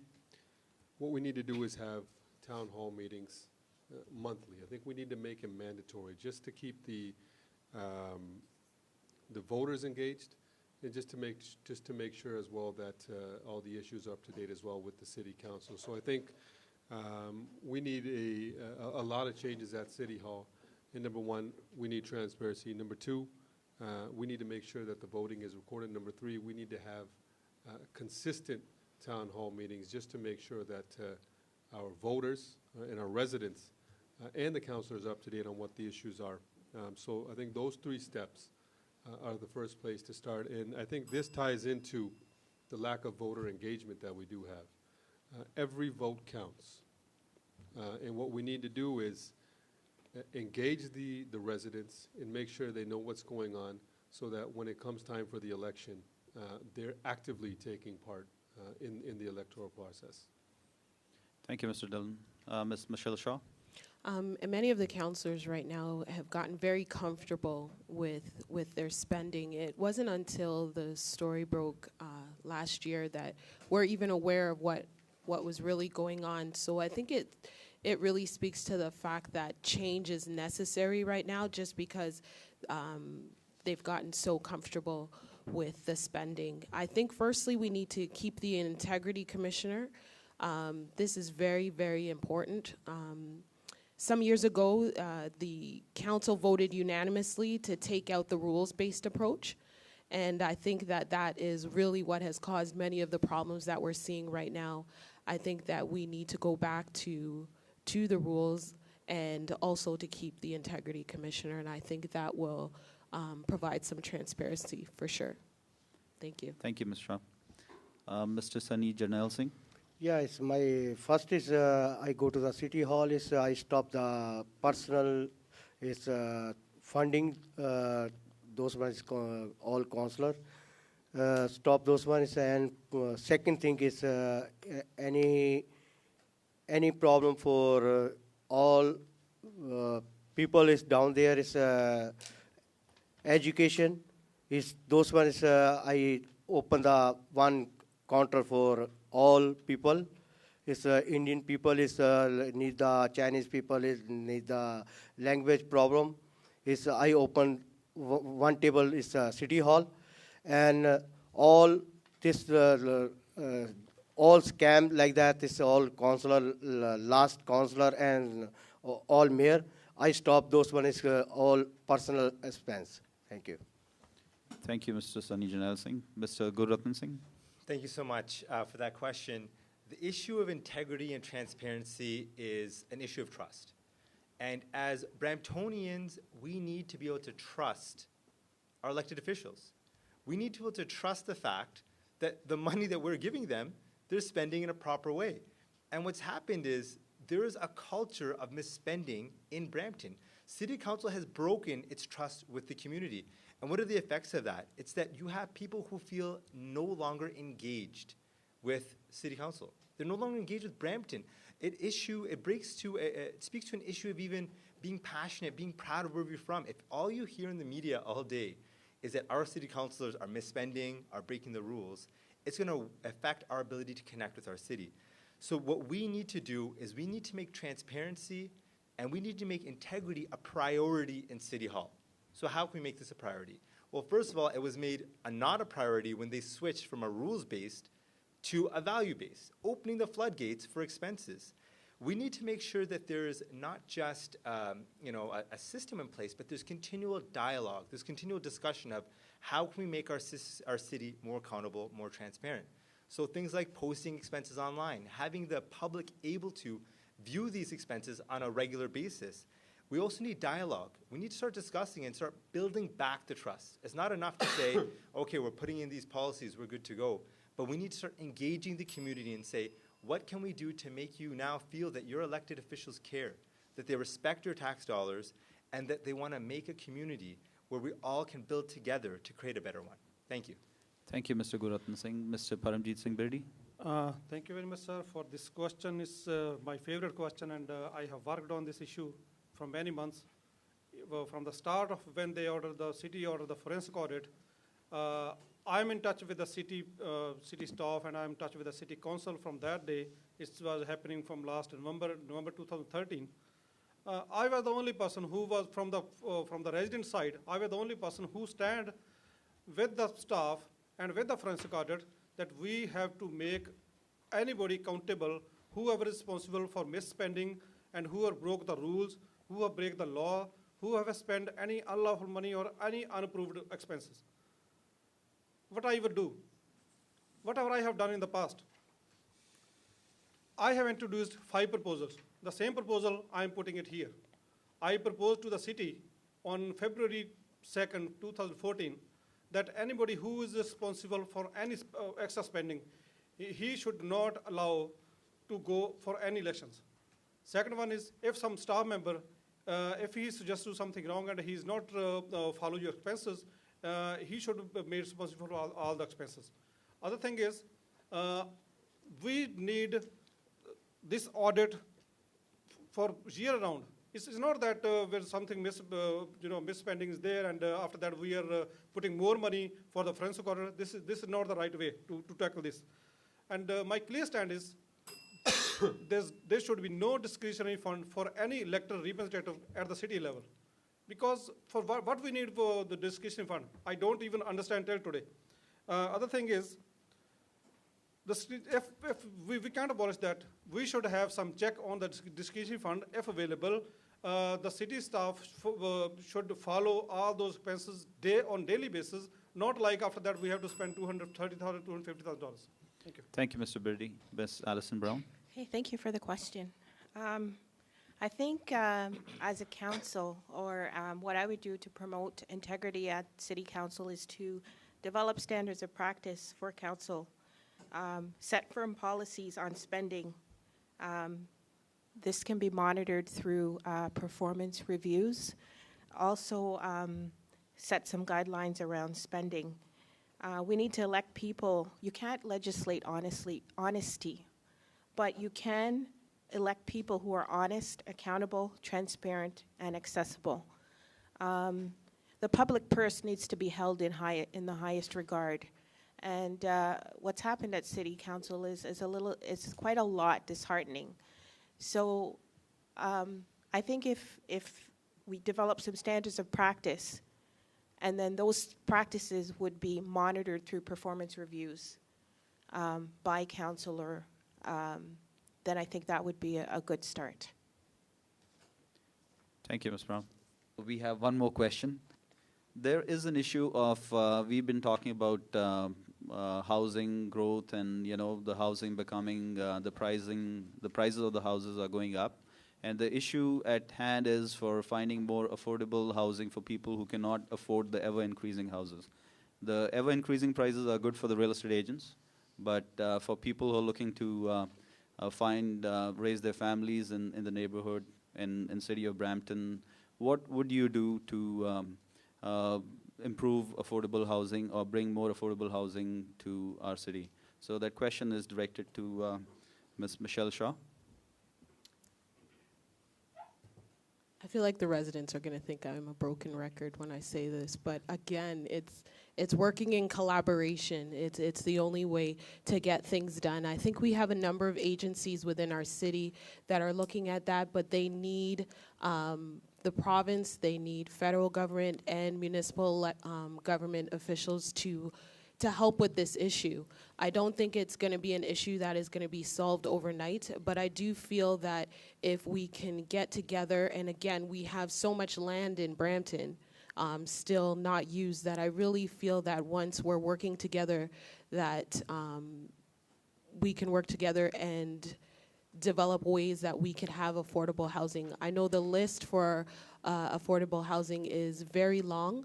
[SPEAKER 6] what we need to do is have town hall meetings monthly. I think we need to make it mandatory just to keep the voters engaged, and just to make sure as well that all the issues are up to date as well with the city council. So I think we need a lot of changes at City Hall. And number one, we need transparency. Number two, we need to make sure that the voting is recorded. Number three, we need to have consistent town hall meetings just to make sure that our voters and our residents and the councillors are up to date on what the issues are. So I think those three steps are the first place to start. And I think this ties into the lack of voter engagement that we do have. Every vote counts. And what we need to do is engage the residents and make sure they know what's going on so that when it comes time for the election, they're actively taking part in the electoral process.
[SPEAKER 2] Thank you, Mr. Dillon. Ms. Michelle Shaw?
[SPEAKER 7] And many of the councillors right now have gotten very comfortable with their spending. It wasn't until the story broke last year that we're even aware of what was really going on. So I think it really speaks to the fact that change is necessary right now, just because they've gotten so comfortable with the spending. I think firstly we need to keep the integrity commissioner. This is very, very important. Some years ago, the council voted unanimously to take out the rules-based approach. And I think that is really what has caused many of the problems that we're seeing right now. I think that we need to go back to the rules and also to keep the integrity commissioner. And I think that will provide some transparency for sure. Thank you.
[SPEAKER 2] Thank you, Ms. Shaw. Mr. Sunny Jarnail Singh?
[SPEAKER 1] Yeah, it's my first is I go to the city hall. Is I stop the personal funding. Those ones all councillor stop those ones. And second thing is any problem for all people is down there is education. Is those ones I open the one counter for all people. Is Indian people is need the Chinese people is need the language problem. Is I open one table is city hall, and all this all scam like that is all councillor, last councillor and all mayor. I stop those one is all personal expense. Thank you.
[SPEAKER 2] Thank you, Mr. Sunny Jarnail Singh. Mr. Gurrathan Singh?
[SPEAKER 3] Thank you so much for that question. The issue of integrity and transparency is an issue of trust. And as Bramptonians, we need to be able to trust our elected officials. We need to be able to trust the fact that the money that we're giving them, they're spending in a proper way. And what's happened is there is a culture of misspending in Brampton. City Council has broken its trust with the community. And what are the effects of that? It's that you have people who feel no longer engaged with City Council. They're no longer engaged with Brampton. It speaks to an issue of even being passionate, being proud of where we're from. If all you hear in the media all day is that our city councillors are misspending, are breaking the rules, it's going to affect our ability to connect with our city. So what we need to do is we need to make transparency and we need to make integrity a priority in City Hall. So how can we make this a priority? Well, first of all, it was made not a priority when they switched from a rules-based to a value-based, opening the floodgates for expenses. We need to make sure that there's not just a system in place, but there's continual dialogue, there's continual discussion of how can we make our city more accountable, more transparent. So things like posting expenses online, having the public able to view these expenses on a regular basis. We also need dialogue. We need to start discussing and start building back the trust. It's not enough to say, okay, we're putting in these policies, we're good to go. But we need to start engaging the community and say, what can we do to make you now feel that your elected officials care, that they respect your tax dollars, and that they want to make a community where we all can build together to create a better one. Thank you.
[SPEAKER 2] Thank you, Mr. Gurratan Singh. Mr. Paramjit Singh Birdi.
[SPEAKER 4] Thank you very much, sir, for this question. Is my favorite question, and I have worked on this issue for many months. From the start of when the city ordered the forensic audit, I'm in touch with the city staff, and I'm in touch with the city council from that day. It was happening from last November 2013. I was the only person who was from the resident side. I was the only person who stand with the staff and with the forensic audit that we have to make anybody accountable, whoever is responsible for misspending and whoever broke the rules, whoever break the law, whoever spent any unlawful money or any unapproved expenses. What I would do, whatever I have done in the past, I have introduced 5 proposals. The same proposal, I am putting it here. I proposed to the city on February 2nd, 2014, that anybody who is responsible for any extra spending, he should not allow to go for any elections. Second one is, if some staff member, if he suggests to do something wrong and he is not follow your expenses, he should be made responsible for all the expenses. Other thing is, we need this audit for year round. It's not that where something misspending is there, and after that we are putting more money for the forensic audit. This is not the right way to tackle this. And my clear stand is, there should be no discretionary fund for any elected representative at the city level. Because for what we need for the discretionary fund, I don't even understand till today. Other thing is, if we can't abolish that, we should have some check on the discretionary fund if available. The city staff should follow all those expenses on daily basis, not like after that we have to spend $230,000, $250,000. Thank you.
[SPEAKER 2] Thank you, Mr. Birdi. Ms. Alison Brown.
[SPEAKER 5] Hey, thank you for the question. I think as a council, or what I would do to promote integrity at City Council is to develop standards of practice for council, set firm policies on spending. This can be monitored through performance reviews. Also, set some guidelines around spending. We need to elect people. You can't legislate honesty, but you can elect people who are honest, accountable, transparent, and accessible. The public purse needs to be held in the highest regard. And what's happened at City Council is quite a lot disheartening. So I think if we develop some standards of practice, and then those practices would be monitored through performance reviews by councillor, then I think that would be a good start.
[SPEAKER 2] Thank you, Ms. Brown. We have one more question. There is an issue of, we've been talking about housing growth and, the housing becoming, the prices of the houses are going up. And the issue at hand is for finding more affordable housing for people who cannot afford the ever-increasing houses. The ever-increasing prices are good for the real estate agents, but for people who are looking to raise their families in the neighborhood in city of Brampton. What would you do to improve affordable housing or bring more affordable housing to our city? So that question is directed to Ms. Michelle Shaw.
[SPEAKER 7] I feel like the residents are going to think I'm a broken record when I say this, but again, it's working in collaboration. It's the only way to get things done. I think we have a number of agencies within our city that are looking at that, but they need the province, they need federal government and municipal government officials to help with this issue. I don't think it's going to be an issue that is going to be solved overnight, but I do feel that if we can get together, and again, we have so much land in Brampton still not used, that I really feel that once we're working together, that we can work together and develop ways that we could have affordable housing. I know the list for affordable housing is very long,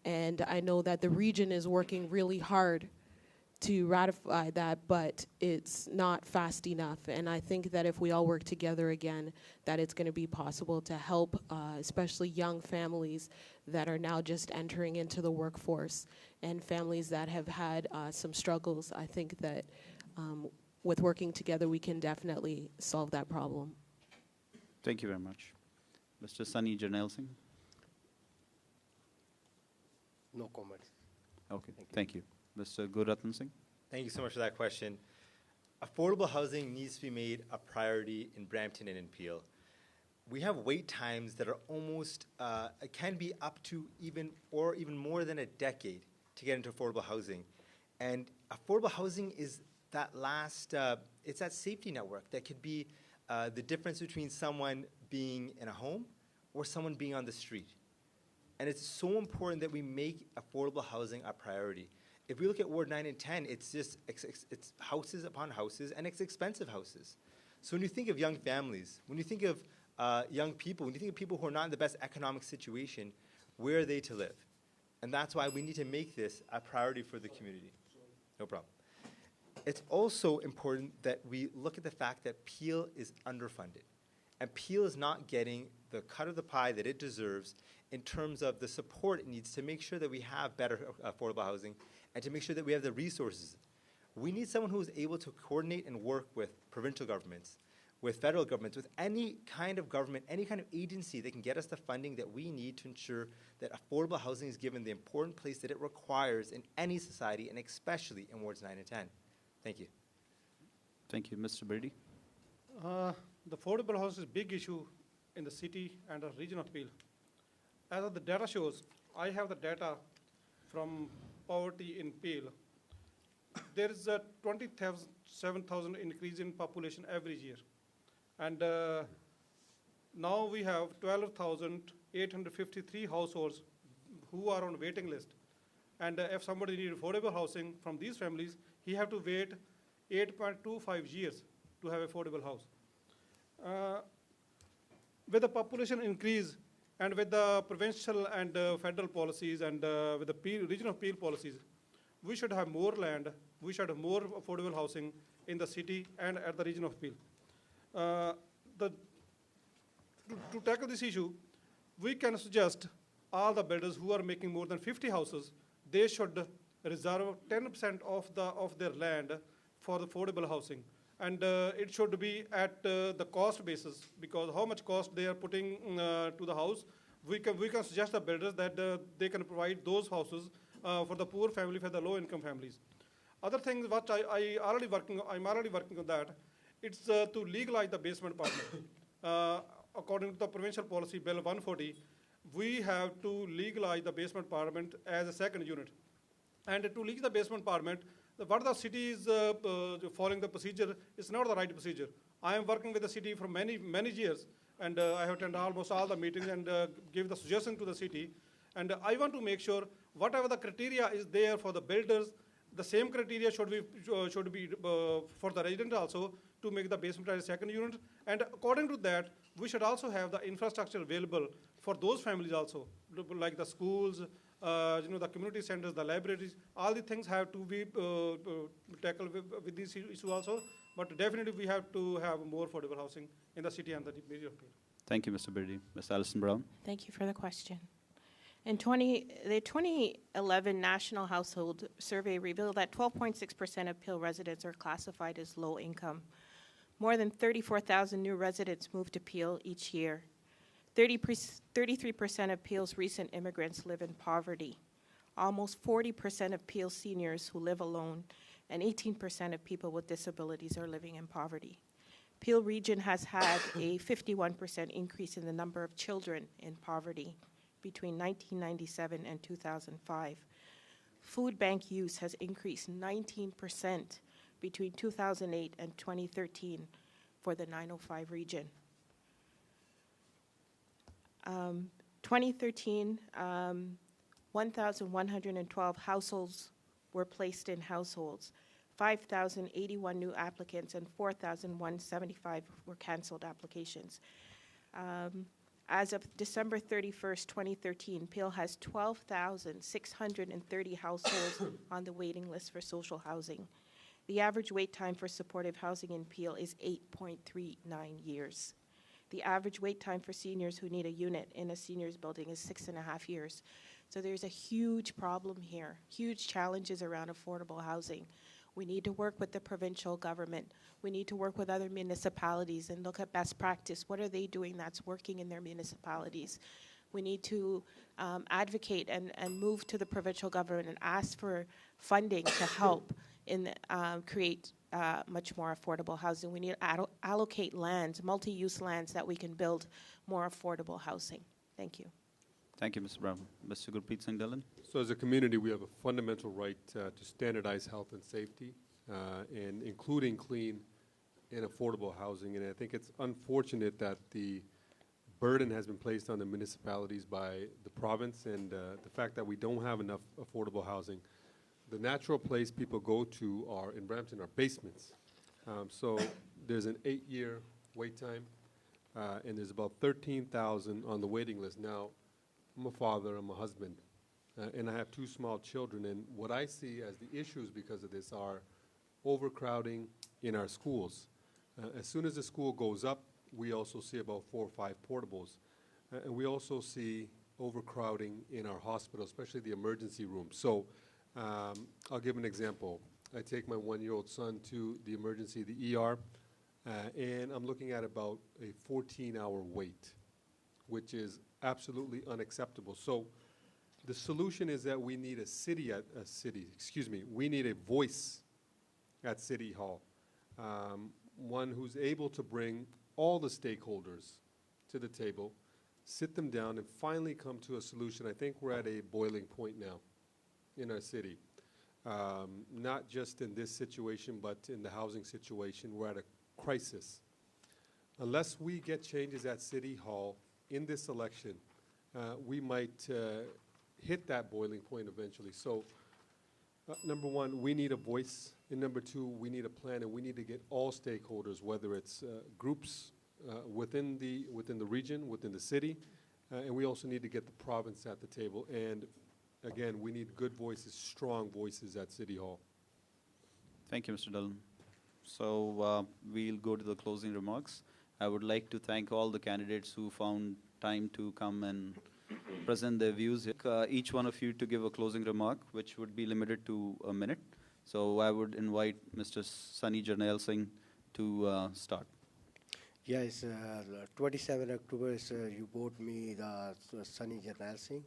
[SPEAKER 7] and I know that the region is working really hard to ratify that, but it's not fast enough. And I think that if we all work together again, that it's going to be possible to help especially young families that are now just entering into the workforce and families that have had some struggles. I think that with working together, we can definitely solve that problem.
[SPEAKER 2] Thank you very much. Mr. Sunny Jarnail Singh.
[SPEAKER 1] No comments.
[SPEAKER 2] Okay, thank you. Mr. Gurratan Singh.
[SPEAKER 3] Thank you so much for that question. Affordable housing needs to be made a priority in Brampton and in Peel. We have wait times that are almost, can be up to even more than a decade to get into affordable housing. And affordable housing is that last, it's that safety network that could be the difference between someone being in a home or someone being on the street. And it's so important that we make affordable housing a priority. If we look at Ward 9 and 10, it's just it's houses upon houses, and it's expensive houses. So when you think of young families, when you think of young people, when you think of people who are not in the best economic situation, where are they to live? And that's why we need to make this a priority for the community. No problem. It's also important that we look at the fact that Peel is underfunded. And Peel is not getting the cut of the pie that it deserves in terms of the support it needs to make sure that we have better affordable housing and to make sure that we have the resources. We need someone who is able to coordinate and work with provincial governments, with federal governments, with any kind of government, any kind of agency that can get us the funding that we need to ensure that affordable housing is given the important place that it requires in any society, and especially in Wards 9 and 10. Thank you.
[SPEAKER 2] Thank you. Mr. Birdy.
[SPEAKER 4] The affordable house is a big issue in the city and the region of Peel. As the data shows, I have the data from poverty in Peel. There is a 27,000 increase in population every year. And now we have 12,853 households who are on waiting list. And if somebody needs affordable housing from these families, he have to wait 8.25 years to have affordable house. With the population increase and with the provincial and federal policies and with the region of Peel policies, we should have more land, we should have more affordable housing in the city and at the region of Peel. To tackle this issue, we can suggest all the builders who are making more than 50 houses, they should reserve 10% of their land for the affordable housing. And it should be at the cost basis, because how much cost they are putting to the house, we can suggest the builders that they can provide those houses for the poor family, for the low income families. Other things what I'm already working on that, it's to legalize the basement apartment. According to the provincial policy bill 140, we have to legalize the basement apartment as a second unit. And to legalize the basement apartment, what the city is following the procedure is not the right procedure. I am working with the city for many years, and I have attended almost all the meetings and give the suggestion to the city. And I want to make sure whatever the criteria is there for the builders, the same criteria should be for the resident also, to make the basement as a second unit. And according to that, we should also have the infrastructure available for those families also, like the schools, the community centers, the libraries. All the things have to be tackled with this issue also. But definitely we have to have more affordable housing in the city and the region of Peel.
[SPEAKER 2] Thank you, Mr. Birdi. Ms. Alison Brown.
[SPEAKER 5] Thank you for the question. The 2011 National Household Survey revealed that 12.6% of Peel residents are classified as low income. More than 34,000 new residents move to Peel each year. 33% of Peel's recent immigrants live in poverty. Almost 40% of Peel seniors who live alone and 18% of people with disabilities are living in poverty. Peel region has had a 51% increase in the number of children in poverty between 1997 and 2005. Food bank use has increased 19% between 2008 and 2013 for the 905 region. 2013, 1,112 households were placed in households. 5,081 new applicants and 4,175 were canceled applications. As of December 31st, 2013, Peel has 12,630 households on the waiting list for social housing. The average wait time for supportive housing in Peel is 8.39 years. The average wait time for seniors who need a unit in a seniors building is 6.5 years. So there's a huge problem here, huge challenges around affordable housing. We need to work with the provincial government. We need to work with other municipalities and look at best practice. What are they doing that's working in their municipalities? We need to advocate and move to the provincial government and ask for funding to help in create much more affordable housing. We need to allocate lands, multi-use lands, that we can build more affordable housing. Thank you.
[SPEAKER 2] Thank you, Mr. Brown. Mr. Gurpreet Singh Dhillon.
[SPEAKER 6] So as a community, we have a fundamental right to standardize health and safety, and including clean and affordable housing. And I think it's unfortunate that the burden has been placed on the municipalities by the province, and the fact that we don't have enough affordable housing. The natural place people go to in Brampton are basements. So there's an 8-year wait time, and there's about 13,000 on the waiting list. Now, I'm a father, I'm a husband, and I have 2 small children, and what I see as the issues because of this are overcrowding in our schools. As soon as the school goes up, we also see about 4 or 5 portables. And we also see overcrowding in our hospitals, especially the emergency room. So I'll give an example. I take my 1-year-old son to the emergency, the ER, and I'm looking at about a 14-hour wait, which is absolutely unacceptable. So the solution is that we need we need a voice at City Hall, one who's able to bring all the stakeholders to the table, sit them down, and finally come to a solution. I think we're at a boiling point now in our city, not just in this situation, but in the housing situation. We're at a crisis. Unless we get changes at City Hall in this election, we might hit that boiling point eventually. So, number one, we need a voice, and number two, we need a plan, and we need to get all stakeholders, whether it's groups within the region, within the city, and we also need to get the province at the table. And again, we need good voices, strong voices at City Hall.
[SPEAKER 2] Thank you, Mr. Dhillon. So we'll go to the closing remarks. I would like to thank all the candidates who found time to come and present their views. Each one of you to give a closing remark, which would be limited to a minute. So I would invite Mr. Sunny Jarnail Singh to start.
[SPEAKER 1] Yes, 27 October, you vote me the Sunny Jarnail Singh,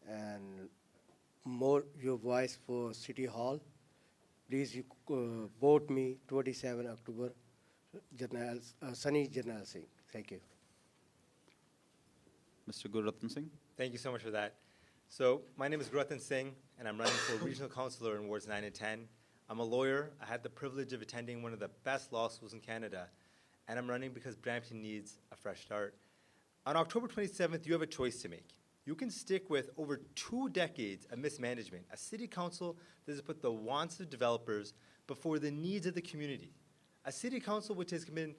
[SPEAKER 1] and more your voice for City Hall. Please you, vote me 27 October, Sunny Jarnail Singh. Thank you.
[SPEAKER 2] Mr. Gurratan Singh.
[SPEAKER 3] Thank you so much for that. So my name is Gurratan Singh, and I'm running for Regional Councillor in Wards 9 and 10. I'm a lawyer. I had the privilege of attending one of the best law schools in Canada, and I'm running because Brampton needs a fresh start. On October 27th, you have a choice to make. You can stick with over 2 decades of mismanagement, a city council that has put the wants of developers before the needs of the community, a city council which has been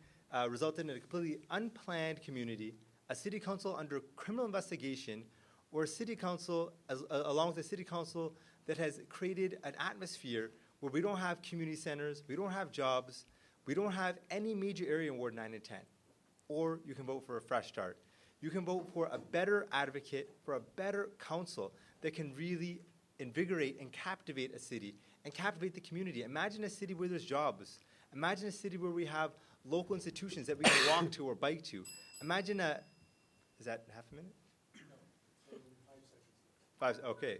[SPEAKER 3] resulted in a completely unplanned community, a city council under criminal investigation, or a city council, along with a city council that has created an atmosphere where we don't have community centers, we don't have jobs, We don't have any major area in Ward 9 and 10. Or you can vote for a fresh start. You can vote for a better advocate, for a better council that can really invigorate and captivate a city and captivate the community. Imagine a city where there's jobs. Imagine a city where we have local institutions that we can walk to or bike to. Imagine is that half a minute? No, 5 seconds. Okay.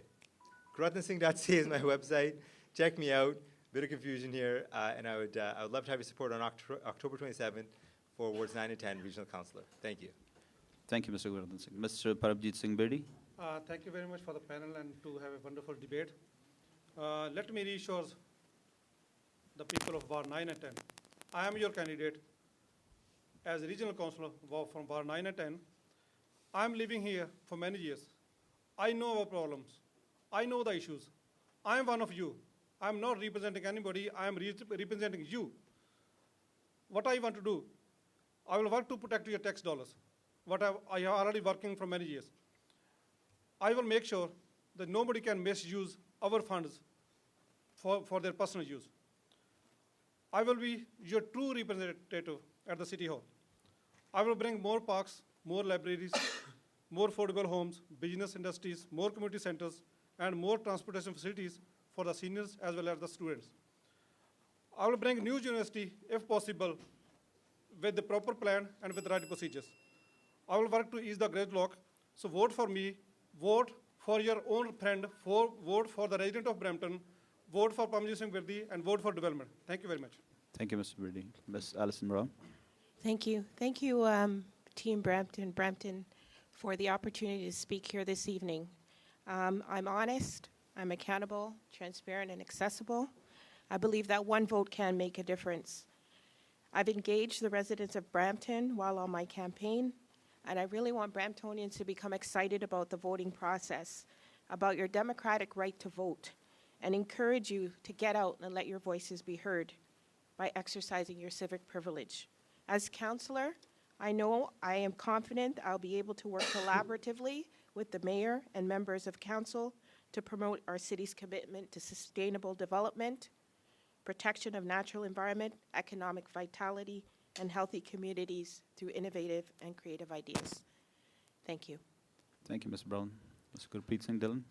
[SPEAKER 3] GrattanSingh.ca is my website. Check me out. Bit of confusion here, and I would love to have your support on October 27th for Wards 9 and 10 Regional Councillor. Thank you.
[SPEAKER 2] Thank you, Mr. Gurdhan Singh. Mr. Parabjit Singh Birdi.
[SPEAKER 4] Thank you very much for the panel and to have a wonderful debate. Let me reassure the people of Ward 9 and 10. I am your candidate as a regional councillor from Ward 9 and 10. I am living here for many years. I know our problems. I know the issues. I am one of you. I am not representing anybody. I am representing you. What I want to do, I will work to protect your tax dollars. I am already working for many years. I will make sure that nobody can misuse our funds for their personal use. I will be your true representative at the City Hall. I will bring more parks, more libraries, more affordable homes, business industries, more community centers, and more transportation facilities for the seniors as well as the students. I will bring new university, if possible, with the proper plan and with the right procedures. I will work to ease the gridlock, so vote for me, vote for your own friend, vote for the resident of Brampton, vote for Parmjit Singh Birdi, and vote for development. Thank you very much.
[SPEAKER 2] Thank you, Mr. Birdi. Ms. Alison Brown.
[SPEAKER 5] Thank you. Thank you, Team Brampton, for the opportunity to speak here this evening. I'm honest, I'm accountable, transparent, and accessible. I believe that one vote can make a difference. I've engaged the residents of Brampton while on my campaign, and I really want Bramptonians to become excited about the voting process, about your democratic right to vote, and encourage you to get out and let your voices be heard by exercising your civic privilege. As councillor, I am confident I'll be able to work collaboratively with the mayor and members of council to promote our city's commitment to sustainable development, protection of natural environment, economic vitality, and healthy communities through innovative and creative ideas. Thank you.
[SPEAKER 2] Thank you, Ms. Brown. Mr. Gurpreet Singh Dhillon.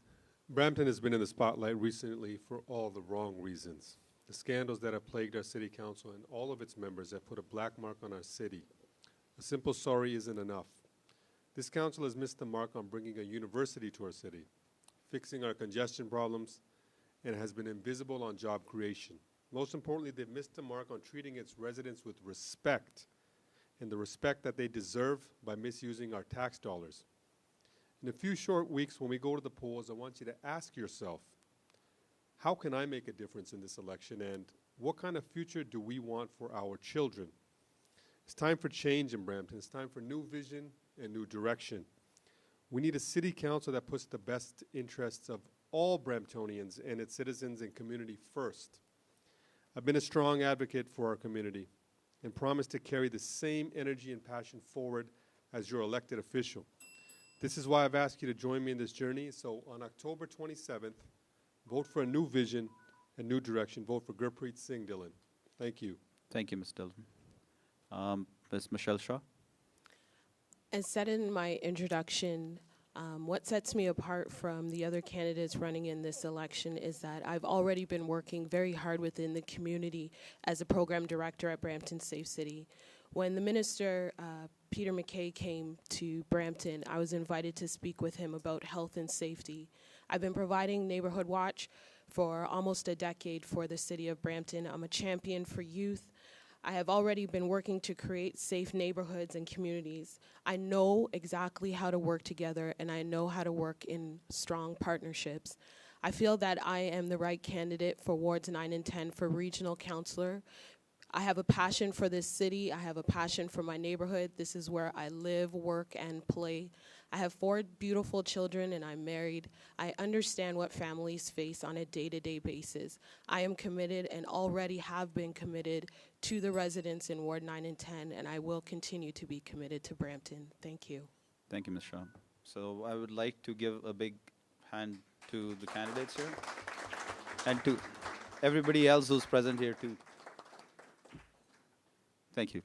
[SPEAKER 6] Brampton has been in the spotlight recently for all the wrong reasons. The scandals that have plagued our city council and all of its members have put a black mark on our city. A simple sorry isn't enough. This council has missed the mark on bringing a university to our city, fixing our congestion problems, and has been invisible on job creation. Most importantly, they've missed the mark on treating its residents with respect, and the respect that they deserve by misusing our tax dollars. In a few short weeks, when we go to the polls, I want you to ask yourself, how can I make a difference in this election, and what kind of future do we want for our children? It's time for change in Brampton. It's time for new vision and new direction. We need a city council that puts the best interests of all Bramptonians and its citizens and community first. I've been a strong advocate for our community and promise to carry the same energy and passion forward as your elected official. This is why I've asked you to join me in this journey. So on October 27th, vote for a new vision and new direction. Vote for Gurpreet Singh Dhillon. Thank you.
[SPEAKER 2] Thank you, Ms. Dhillon. Ms. Michelle Shaw.
[SPEAKER 7] As said in my introduction, what sets me apart from the other candidates running in this election is that I've already been working very hard within the community as a program director at Brampton Safe City. When the minister, Peter MacKay, came to Brampton, I was invited to speak with him about health and safety. I've been providing Neighborhood Watch for almost a decade for the city of Brampton. I'm a champion for youth. I have already been working to create safe neighborhoods and communities. I know exactly how to work together, and I know how to work in strong partnerships. I feel that I am the right candidate for Wards 9 and 10 for regional councillor. I have a passion for this city. I have a passion for my neighborhood. This is where I live, work, and play. I have 4 beautiful children, and I'm married. I understand what families face on a day-to-day basis. I am committed and already have been committed to the residents in Ward 9 and 10, and I will continue to be committed to Brampton. Thank you.
[SPEAKER 2] Thank you, Ms. Shaw. So I would like to give a big hand to the candidates here and to everybody else who's present here too. Thank you.